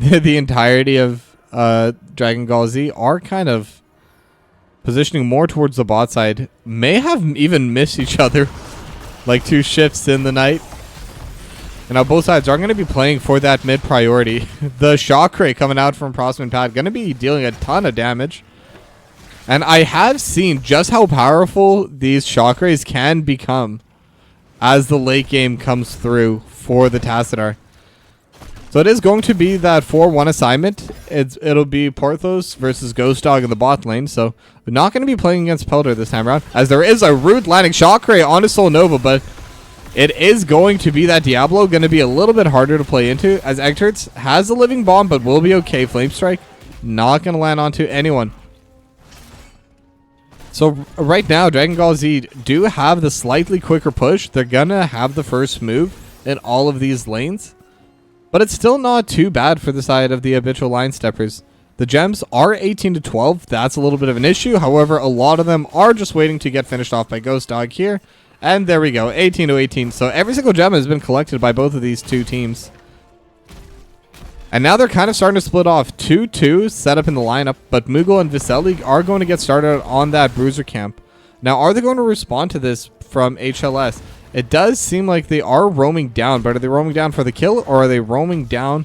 the entirety of Dragon Gall Z are kind of positioning more towards the bot side. May have even missed each other like 2 shifts in the night. And now both sides are going to be playing for that mid priority. The shock ray coming out from Prosman Pad going to be dealing a ton of damage. And I have seen just how powerful these shock rays can become as the late game comes through for the Tassadar. So it is going to be that 4-1 assignment. It'll be Porthos versus Ghost Dog in the bot lane. So we're not going to be playing against Pelder this time around, as there is a root landing shock ray onto Soul Nova, but it is going to be that Diablo, going to be a little bit harder to play into, as Egterts has a living bomb, but will be okay. Flame Strike not going to land onto anyone. So right now, Dragon Gall Z do have the slightly quicker push. They're going to have the first move in all of these lanes. But it's still not too bad for the side of the Habitual Line Steppers. The gems are 18 to 12. That's a little bit of an issue. However, a lot of them are just waiting to get finished off by Ghost Dog here. And there we go, 18 to 18. So every single gem has been collected by both of these two teams. And now they're kind of starting to split off. 2-2 set up in the lineup. But Mughal and Viselli are going to get started on that Bruiser camp. Now, are they going to respond to this from HLS? It does seem like they are roaming down, but are they roaming down for the kill, or are they roaming down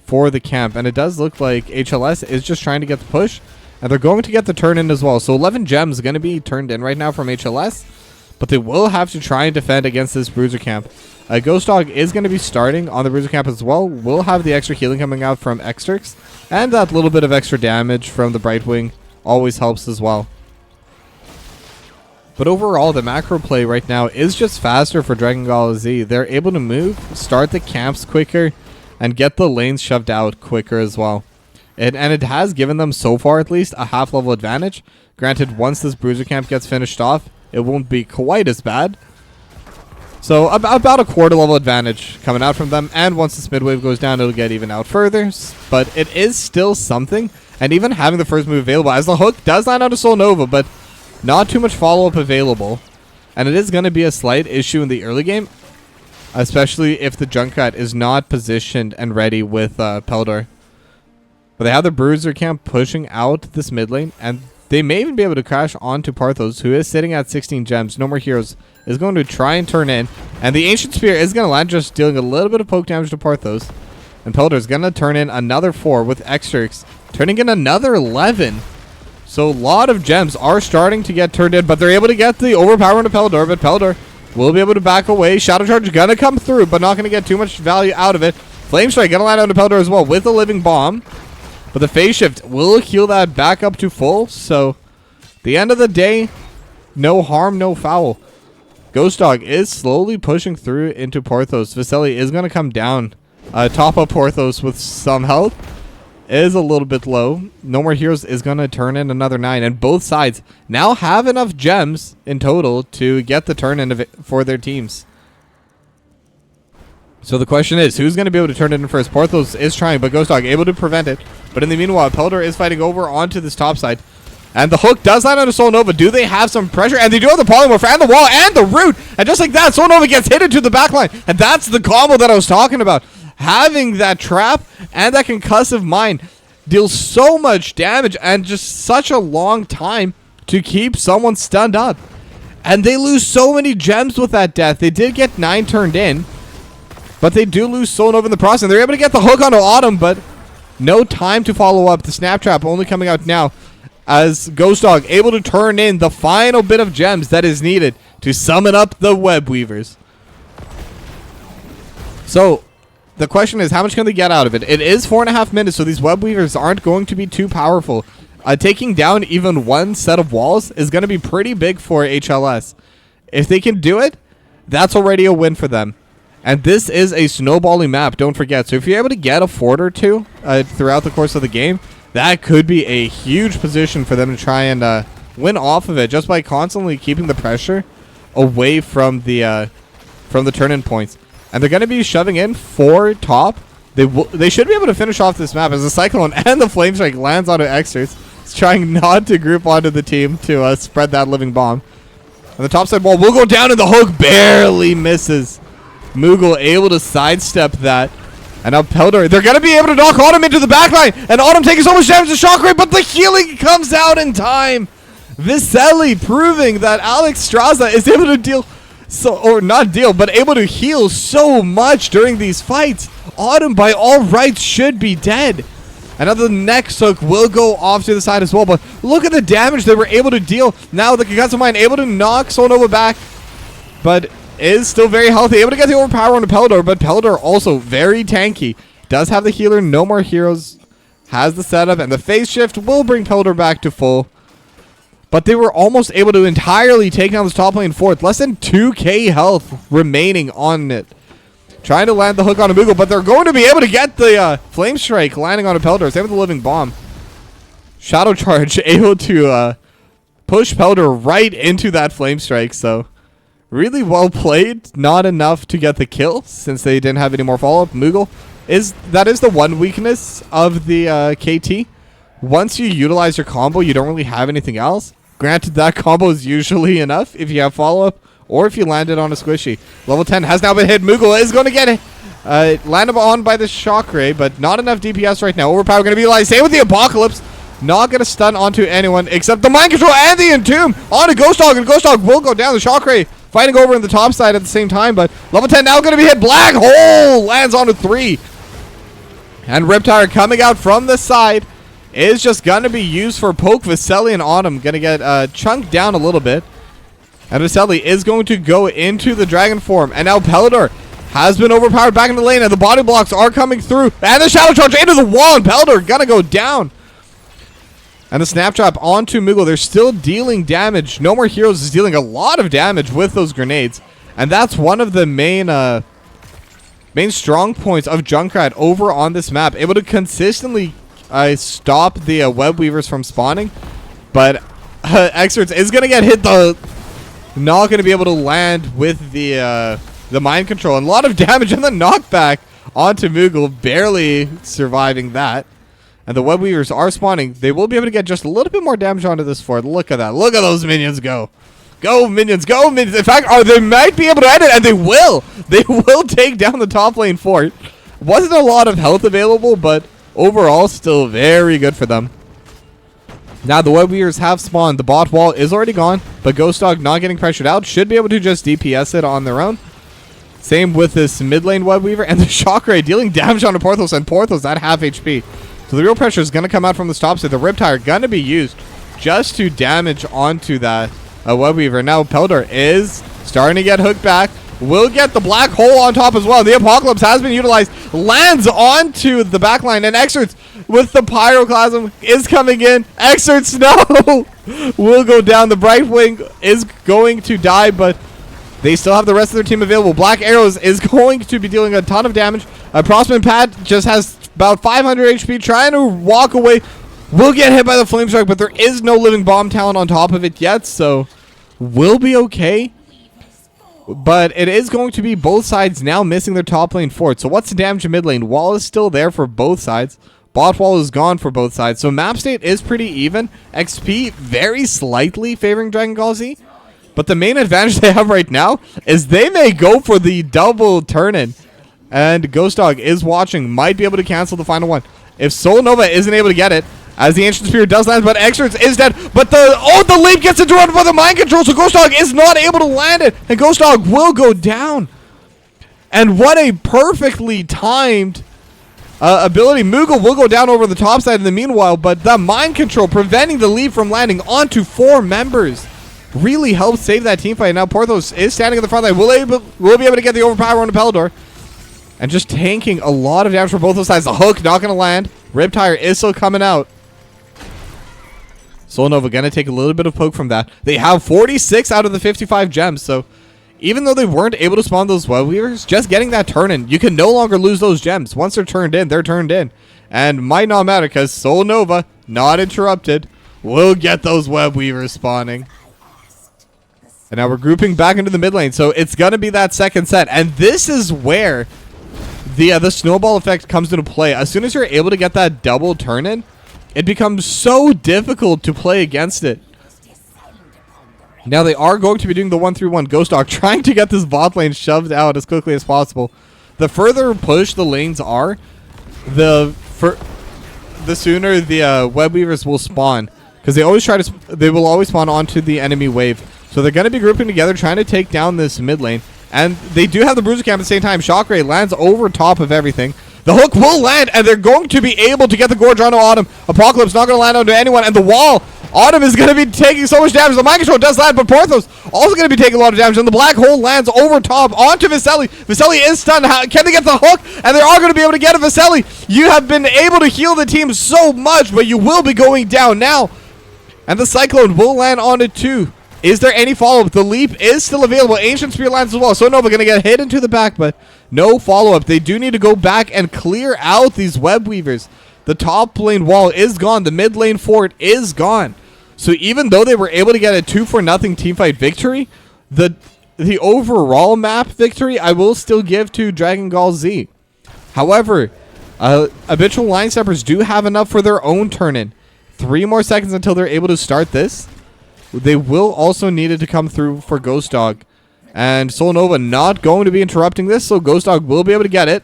for the camp? And it does look like HLS is just trying to get the push, and they're going to get the turn in as well. So 11 gems going to be turned in right now from HLS, but they will have to try and defend against this Bruiser camp. Ghost Dog is going to be starting on the Bruiser camp as well. We'll have the extra healing coming out from Exterx, and that little bit of extra damage from the Brightwing always helps as well. But overall, the macro play right now is just faster for Dragon Gall Z. They're able to move, start the camps quicker, and get the lanes shoved out quicker as well. And it has given them, so far at least, a half-level advantage. Granted, once this Bruiser camp gets finished off, it won't be quite as bad. So about a quarter-level advantage coming out from them. And once this mid-wave goes down, it'll get even out further. But it is still something. And even having the first move available, as the hook does land onto Soul Nova, but not too much follow-up available. And it is going to be a slight issue in the early game, especially if the Junkrat is not positioned and ready with Pelder. But they have the Bruiser camp pushing out this mid lane, and they may even be able to crash onto Parthos, who is sitting at 16 gems. No More Heroes is going to try and turn in, and the Ancient Spear is going to land, just dealing a little bit of poke damage to Parthos. And Pelder is going to turn in another 4 with Exterx, turning in another 11. So a lot of gems are starting to get turned in, but they're able to get the overpower into Pelder, but Pelder will be able to back away. Shadow Charge is going to come through, but not going to get too much value out of it. Flame Strike going to land onto Pelder as well with a living bomb. But the Phase Shift will heal that back up to full. So, the end of the day, no harm, no foul. Ghost Dog is slowly pushing through into Porthos. Viselli is going to come down. Top up Porthos with some health. Is a little bit low. No More Heroes is going to turn in another 9. And both sides now have enough gems in total to get the turn in for their teams. So the question is, who's going to be able to turn it in first? Porthos is trying, but Ghost Dog able to prevent it. But in the meanwhile, Pelder is fighting over onto this top side. And the hook does land on a Soul Nova. Do they have some pressure? And they do have the Polymorph and the wall and the root. And just like that, Soul Nova gets hit into the backline. And that's the combo that I was talking about. Having that trap and that concussive mine deals so much damage and just such a long time to keep someone stunned up. And they lose so many gems with that death. They did get 9 turned in, but they do lose Soul Nova in the process. And they're able to get the hook onto Autumn, but no time to follow up. The Snap Trap only coming out now, as Ghost Dog able to turn in the final bit of gems that is needed to summon up the Web Weavers. So the question is, how much can they get out of it? It is 4.5 minutes, so these Web Weavers aren't going to be too powerful. Taking down even one set of walls is going to be pretty big for HLS. If they can do it, that's already a win for them. And this is a snowballing map, don't forget. So if you're able to get a fort or two throughout the course of the game, that could be a huge position for them to try and win off of it, just by constantly keeping the pressure away from the turn-in points. And they're going to be shoving in 4 top. They should be able to finish off this map as the Cyclone and the Flame Strike lands onto Xers. It's trying not to group onto the team to spread that living bomb. And the top side wall will go down, and the hook barely misses. Moogle able to sidestep that. And now Peldor, they're going to be able to knock Autumn into the backline. And Autumn taking so much damage to Shockwave, but the healing comes out in time. Viselli proving that Alex Straza is able to deal, but able to heal so much during these fights. Autumn, by all rights, should be dead. And now the next hook will go off to the side as well. But look at the damage they were able to deal. Now the Concussive Mine able to knock Soul Nova back, but is still very healthy. Able to get the overpower onto Peldor, but Peldor also very tanky. Does have the healer, no more heroes. Has the setup, and the phase shift will bring Peldor back to full. But they were almost able to entirely take down this top lane fourth. Less than 2k health remaining on it. Trying to land the hook on a Moogle, but they're going to be able to get the Flame Strike landing on a Peldor. Same with the Living Bomb. Shadow Charge able to push Peldor right into that Flame Strike. So really well played. Not enough to get the kill since they didn't have any more follow-up. Moogle that is the one weakness of the KT. Once you utilize your combo, you don't really have anything else. Granted, that combo is usually enough if you have follow-up, or if you land it on a squishy. Level 10 has now been hit. Moogle is going to get landed on by the Shock Ray, but not enough DPS right now. Overpower going to be utilized. Same with the Apocalypse. Not going to stun onto anyone except the Mind Control and the Entomb onto Ghost Dog, and Ghost Dog will go down. The Shock Ray fighting over in the top side at the same time, but level 10 now going to be hit. Black Hole lands onto 3. And Riptire coming out from the side is just going to be used for poke. Viselli and Autumn going to get chunked down a little bit. And Viselli is going to go into the dragon form. And now Peldor has been overpowered back in the lane. And the body blocks are coming through. And the Shadow Charge into the wall. And Peldor going to go down. And the Snap Trap onto Moogle. They're still dealing damage. No More Heroes is dealing a lot of damage with those grenades. And that's one of the main strong points of Junkrat over on this map. Able to consistently stop the Web Weavers from spawning. But Xerts is going to get hit though. Not going to be able to land with the Mind Control. And a lot of damage in the knockback onto Moogle. Barely surviving that. And the Web Weavers are spawning. They will be able to get just a little bit more damage onto this fort. Look at that. Look at those minions go. Go, minions. Go, minions. In fact, they might be able to end it. And they will. They will take down the top lane fort. Wasn't a lot of health available, but overall, still very good for them. Now the Web Weavers have spawned. The bot wall is already gone, but Ghost Dog not getting pressured out. Should be able to just DPS it on their own. Same with this mid lane Web Weaver. And the Shock Ray dealing damage onto Porthos, and Porthos at half HP. So the real pressure is going to come out from the top side. The Riptire going to be used just to damage onto that Web Weaver. Now Peldor is starting to get hooked back. Will get the Black Hole on top as well. The Apocalypse has been utilized. Lands onto the backline. And Xerts with the Pyroclasm is coming in. Xerts, no! Will go down. The Brightwing is going to die, but they still have the rest of their team available. Black Arrows is going to be dealing a ton of damage. Prospman Pat just has about 500 HP. Trying to walk away. Will get hit by the Flame Strike, but there is no Living Bomb talent on top of it yet, so will be okay. But it is going to be both sides now missing their top lane fort. So what's the damage in mid lane? Wall is still there for both sides. Bot wall is gone for both sides. So map state is pretty even. XP very slightly favoring Dragon Gall Z. But the main advantage they have right now is they may go for the double turn-in. And Ghost Dog is watching. Might be able to cancel the final one. If Soul Nova isn't able to get it, as the Ancient Spear does land, but Excerts is dead. But the leap gets interrupted by the mind control, so Ghost Dog is not able to land it. And Ghost Dog will go down. And what a perfectly timed ability. Moogle will go down over the top side in the meanwhile, but the mind control preventing the leap from landing onto 4 members really helps save that team fight. Now Porthos is standing in the front line. Will be able to get the overpower on the Pelador. And just tanking a lot of damage from both those sides. The hook not going to land. Riptire is still coming out. Soul Nova going to take a little bit of poke from that. They have 46 out of the 55 gems. So even though they weren't able to spawn those web weavers, just getting that turn in, you can no longer lose those gems. Once they're turned in, they're turned in. And might not matter because Soul Nova, not interrupted, will get those web weavers spawning. And now we're grouping back into the mid lane. So it's going to be that second set. And this is where the snowball effect comes into play. As soon as you're able to get that double turn in, it becomes so difficult to play against it. Now they are going to be doing the 1-3-1 Ghost Dog, trying to get this bot lane shoved out as quickly as possible. The further push the lanes are, the sooner the web weavers will spawn, because they will always spawn onto the enemy wave. So they're going to be grouping together, trying to take down this mid lane. And they do have the Bruiser Camp at the same time. Shockray lands over top of everything. The hook will land, and they're going to be able to get the Gorge onto Autumn. Apocalypse not going to land onto anyone. And the wall, Autumn is going to be taking so much damage. The mind control does land, but Porthos also going to be taking a lot of damage. And the black hole lands over top onto Viselli. Viselli is stunned. Can they get the hook? And they are going to be able to get it. Viselli, you have been able to heal the team so much, but you will be going down now. And the Cyclone will land on it too. Is there any follow-up? The leap is still available. Ancient Spear lands as well. So Nova going to get hit into the back, but no follow-up. They do need to go back and clear out these web weavers. The top lane wall is gone. The mid lane fort is gone. So even though they were able to get a 2-0 teamfight victory, the overall map victory I will still give to Dragon Gall Z. However, Habitual line steppers do have enough for their own turn-in. 3 more seconds until they're able to start this. They will also need it to come through for Ghost Dog. And Soul Nova not going to be interrupting this, so Ghost Dog will be able to get it.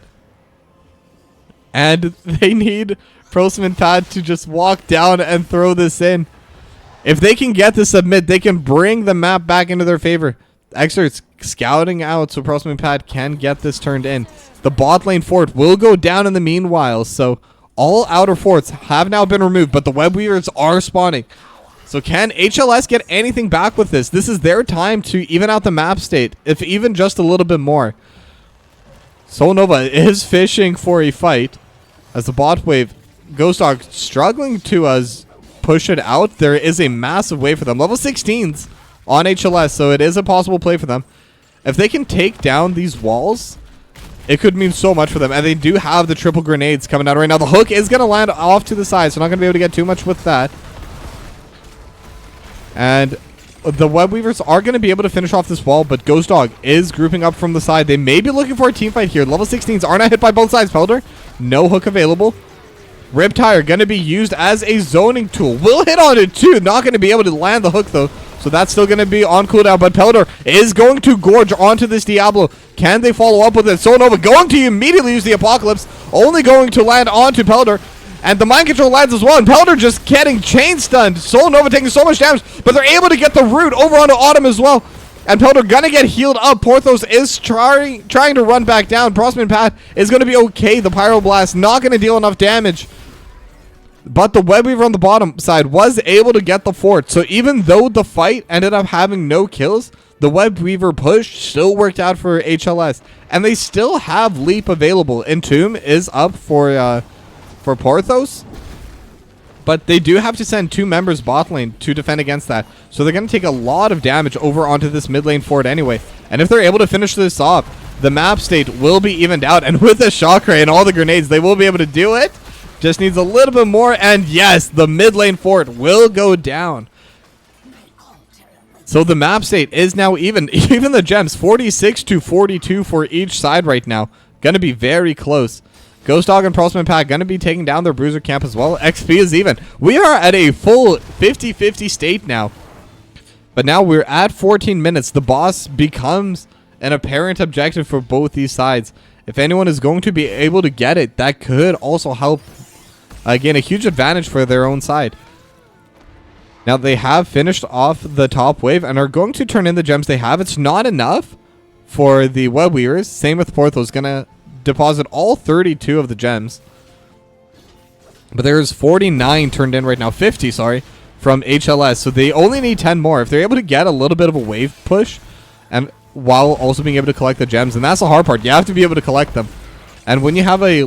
And they need Prosman Pad to just walk down and throw this in. If they can get the submit, they can bring the map back into their favor. Exert's scouting out so Prosman Pad can get this turned in. The bot lane fort will go down in the meanwhile, so all outer forts have now been removed, but the web weavers are spawning. So can HLS get anything back with this? This is their time to even out the map state, if even just a little bit more. Soul Nova is fishing for a fight as the bot wave. Ghost Dog struggling to push it out. There is a massive wave for them. Level 16s on HLS, so it is a possible play for them. If they can take down these walls, it could mean so much for them. And they do have the triple grenades coming out right now. The hook is going to land off to the side, so not going to be able to get too much with that. And the web weavers are going to be able to finish off this wall, but Ghost Dog is grouping up from the side. They may be looking for a team fight here. Level 16s are not hit by both sides. Pelder, no hook available. Riptire going to be used as a zoning tool. Will hit on it too. Not going to be able to land the hook though. So that's still going to be on cooldown. But Pelder is going to gorge onto this Diablo. Can they follow up with it? Soul Nova going to immediately use the Apocalypse. Only going to land onto Pelder. And the mind control lands as well. And Pelder just getting chain stunned. Soul Nova taking so much damage. But they're able to get the root over onto Autumn as well. And Pelder gonna get healed up. Porthos is trying to run back down. Prosman Path is going to be okay. The Pyroblast not going to deal enough damage. But the web weaver on the bottom side was able to get the fort. So even though the fight ended up having no kills, the web weaver push still worked out for HLS. And they still have leap available. Entomb is up for Porthos. But they do have to send 2 members bot lane to defend against that. So they're going to take a lot of damage over onto this mid lane fort anyway. And if they're able to finish this off, the map state will be evened out. And with the shock ray and all the grenades, they will be able to do it. Just needs a little bit more. And yes, the mid lane fort will go down. So the map state is now even. Even the gems, 46 to 42 for each side right now. Going to be very close. Ghost Dog and Pulseman Pack going to be taking down their Bruiser camp as well. XP is even. We are at a full 50-50 state now. But now we're at 14 minutes. The boss becomes an apparent objective for both these sides. If anyone is going to be able to get it, that could also help gain a huge advantage for their own side. Now they have finished off the top wave and are going to turn in the gems they have. It's not enough for the Web Weavers. Same with Porthos. Going to deposit all 32 of the gems. But there's 49 turned in right now. 50, sorry, from HLS. So they only need 10 more. If they're able to get a little bit of a wave push, and while also being able to collect the gems, and that's the hard part. You have to be able to collect them. And when you have a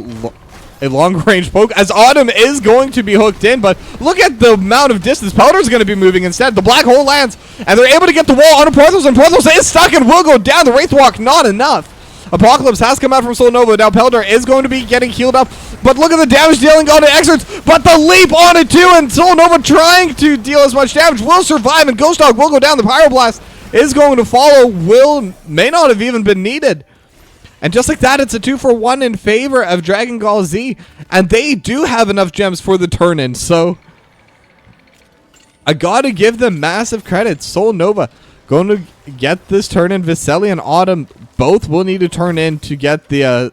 long-range poke, as Autumn is going to be hooked in, but look at the amount of distance. Powder's going to be moving instead. The black hole lands, and they're able to get the wall onto Porthos, and Porthos is stuck and will go down. The Wraithwalk, not enough. Apocalypse has come out from Solnova. Now Peldar is going to be getting healed up, but look at the damage dealing onto Excerts, but the leap on it too, and Solnova trying to deal as much damage will survive, and Ghost Dog will go down. The Pyroblast is going to follow. May not have even been needed. And just like that, it's a 2-for-1 in favor of Dragon Gall Z, and they do have enough gems for the turn-in, so I gotta give them massive credit. Solnova going to get this turn-in. Viselli and Autumn both will need to turn in to get the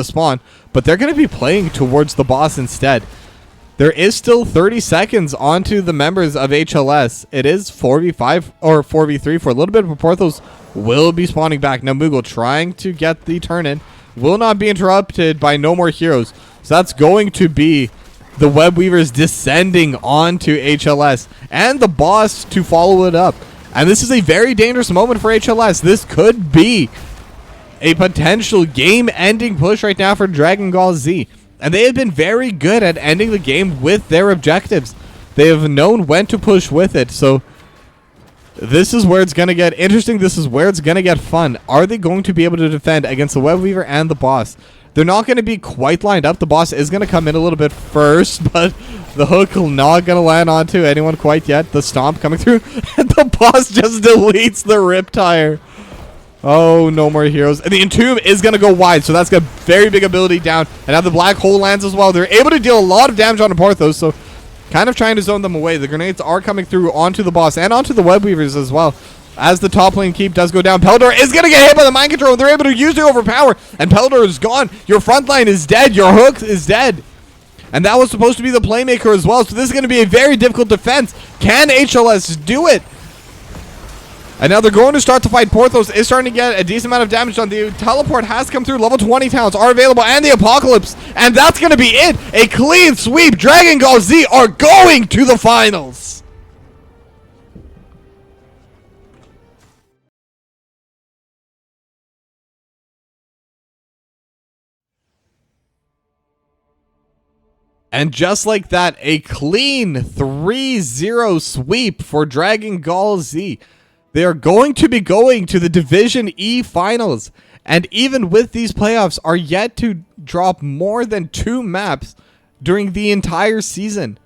spawn, but they're going to be playing towards the boss instead. There is still 30 seconds onto the members of HLS. It is 4v5 or 4v3 for a little bit, but Porthos will be spawning back. Now Moogle trying to get the turn-in. Will not be interrupted by no more heroes. So that's going to be the Web Weavers descending onto HLS and the boss to follow it up. And this is a very dangerous moment for HLS. This could be a potential game-ending push right now for Dragon Gall Z. And they have been very good at ending the game with their objectives. They have known when to push with it. So this is where it's going to get interesting. This is where it's going to get fun. Are they going to be able to defend against the Web Weaver and the boss? They're not going to be quite lined up. The boss is going to come in a little bit first, but the hook not going to land onto anyone quite yet. The stomp coming through, and the boss just deletes the Riptire. Oh, no more heroes. And the Entomb is going to go wide, so that's got very big ability down. And now the Black Hole lands as well. They're able to deal a lot of damage on Porthos, so kind of trying to zone them away. The grenades are coming through onto the boss and onto the Web Weavers as well. As the top lane keep does go down, Peldar is going to get hit by the mind control. They're able to use it overpower, and Peldar is gone. Your front line is dead. Your hook is dead. And that was supposed to be the playmaker as well, so this is going to be a very difficult defense. Can HLS do it? And now they're going to start to fight. Porthos is starting to get a decent amount of damage done. The teleport has come through. Level 20 talents are available, and the Apocalypse. And that's going to be it. A clean sweep. Dragon Gall Z are going to the finals. And just like that, a clean 3-0 sweep for Dragon Gall Z. They are going to be going to the Division E finals. And even with these playoffs, are yet to drop more than 2 maps during the entire season.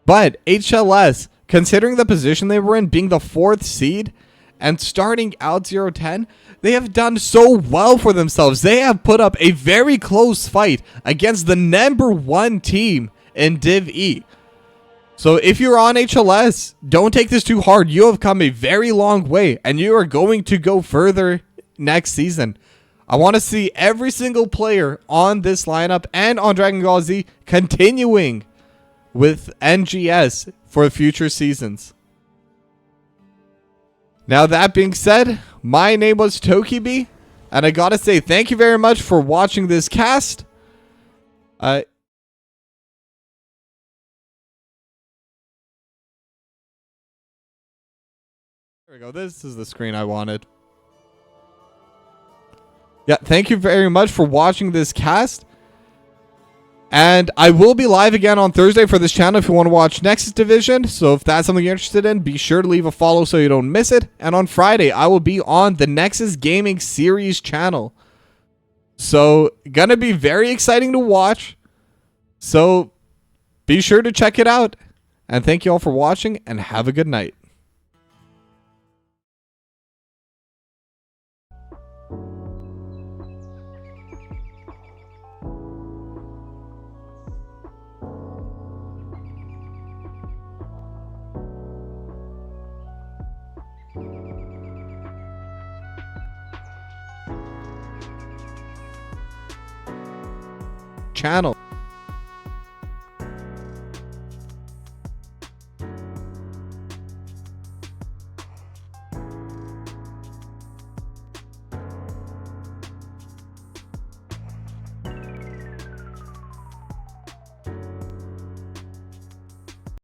But HLS, considering the position they were in, being the 4th seed and starting out 0-10, they have done so well for themselves. They have put up a very close fight against the #1 team in Div E. So if you're on HLS, don't take this too hard. You have come a very long way, and you are going to go further next season. I want to see every single player on this lineup and on Dragon Gall Z continuing with NGS for future seasons. Now that being said, my name was Tokibi, and I gotta say thank you very much for watching this cast. There we go. This is the screen I wanted. Yeah, thank you very much for watching this cast. And I will be live again on Thursday for this channel if you want to watch Nexus Division. So if that's something you're interested in, be sure to leave a follow so you don't miss it. And on Friday, I will be on the Nexus Gaming Series channel. So, gonna be very exciting to watch. So, be sure to check it out. And thank you all for watching, and have a good night. channel.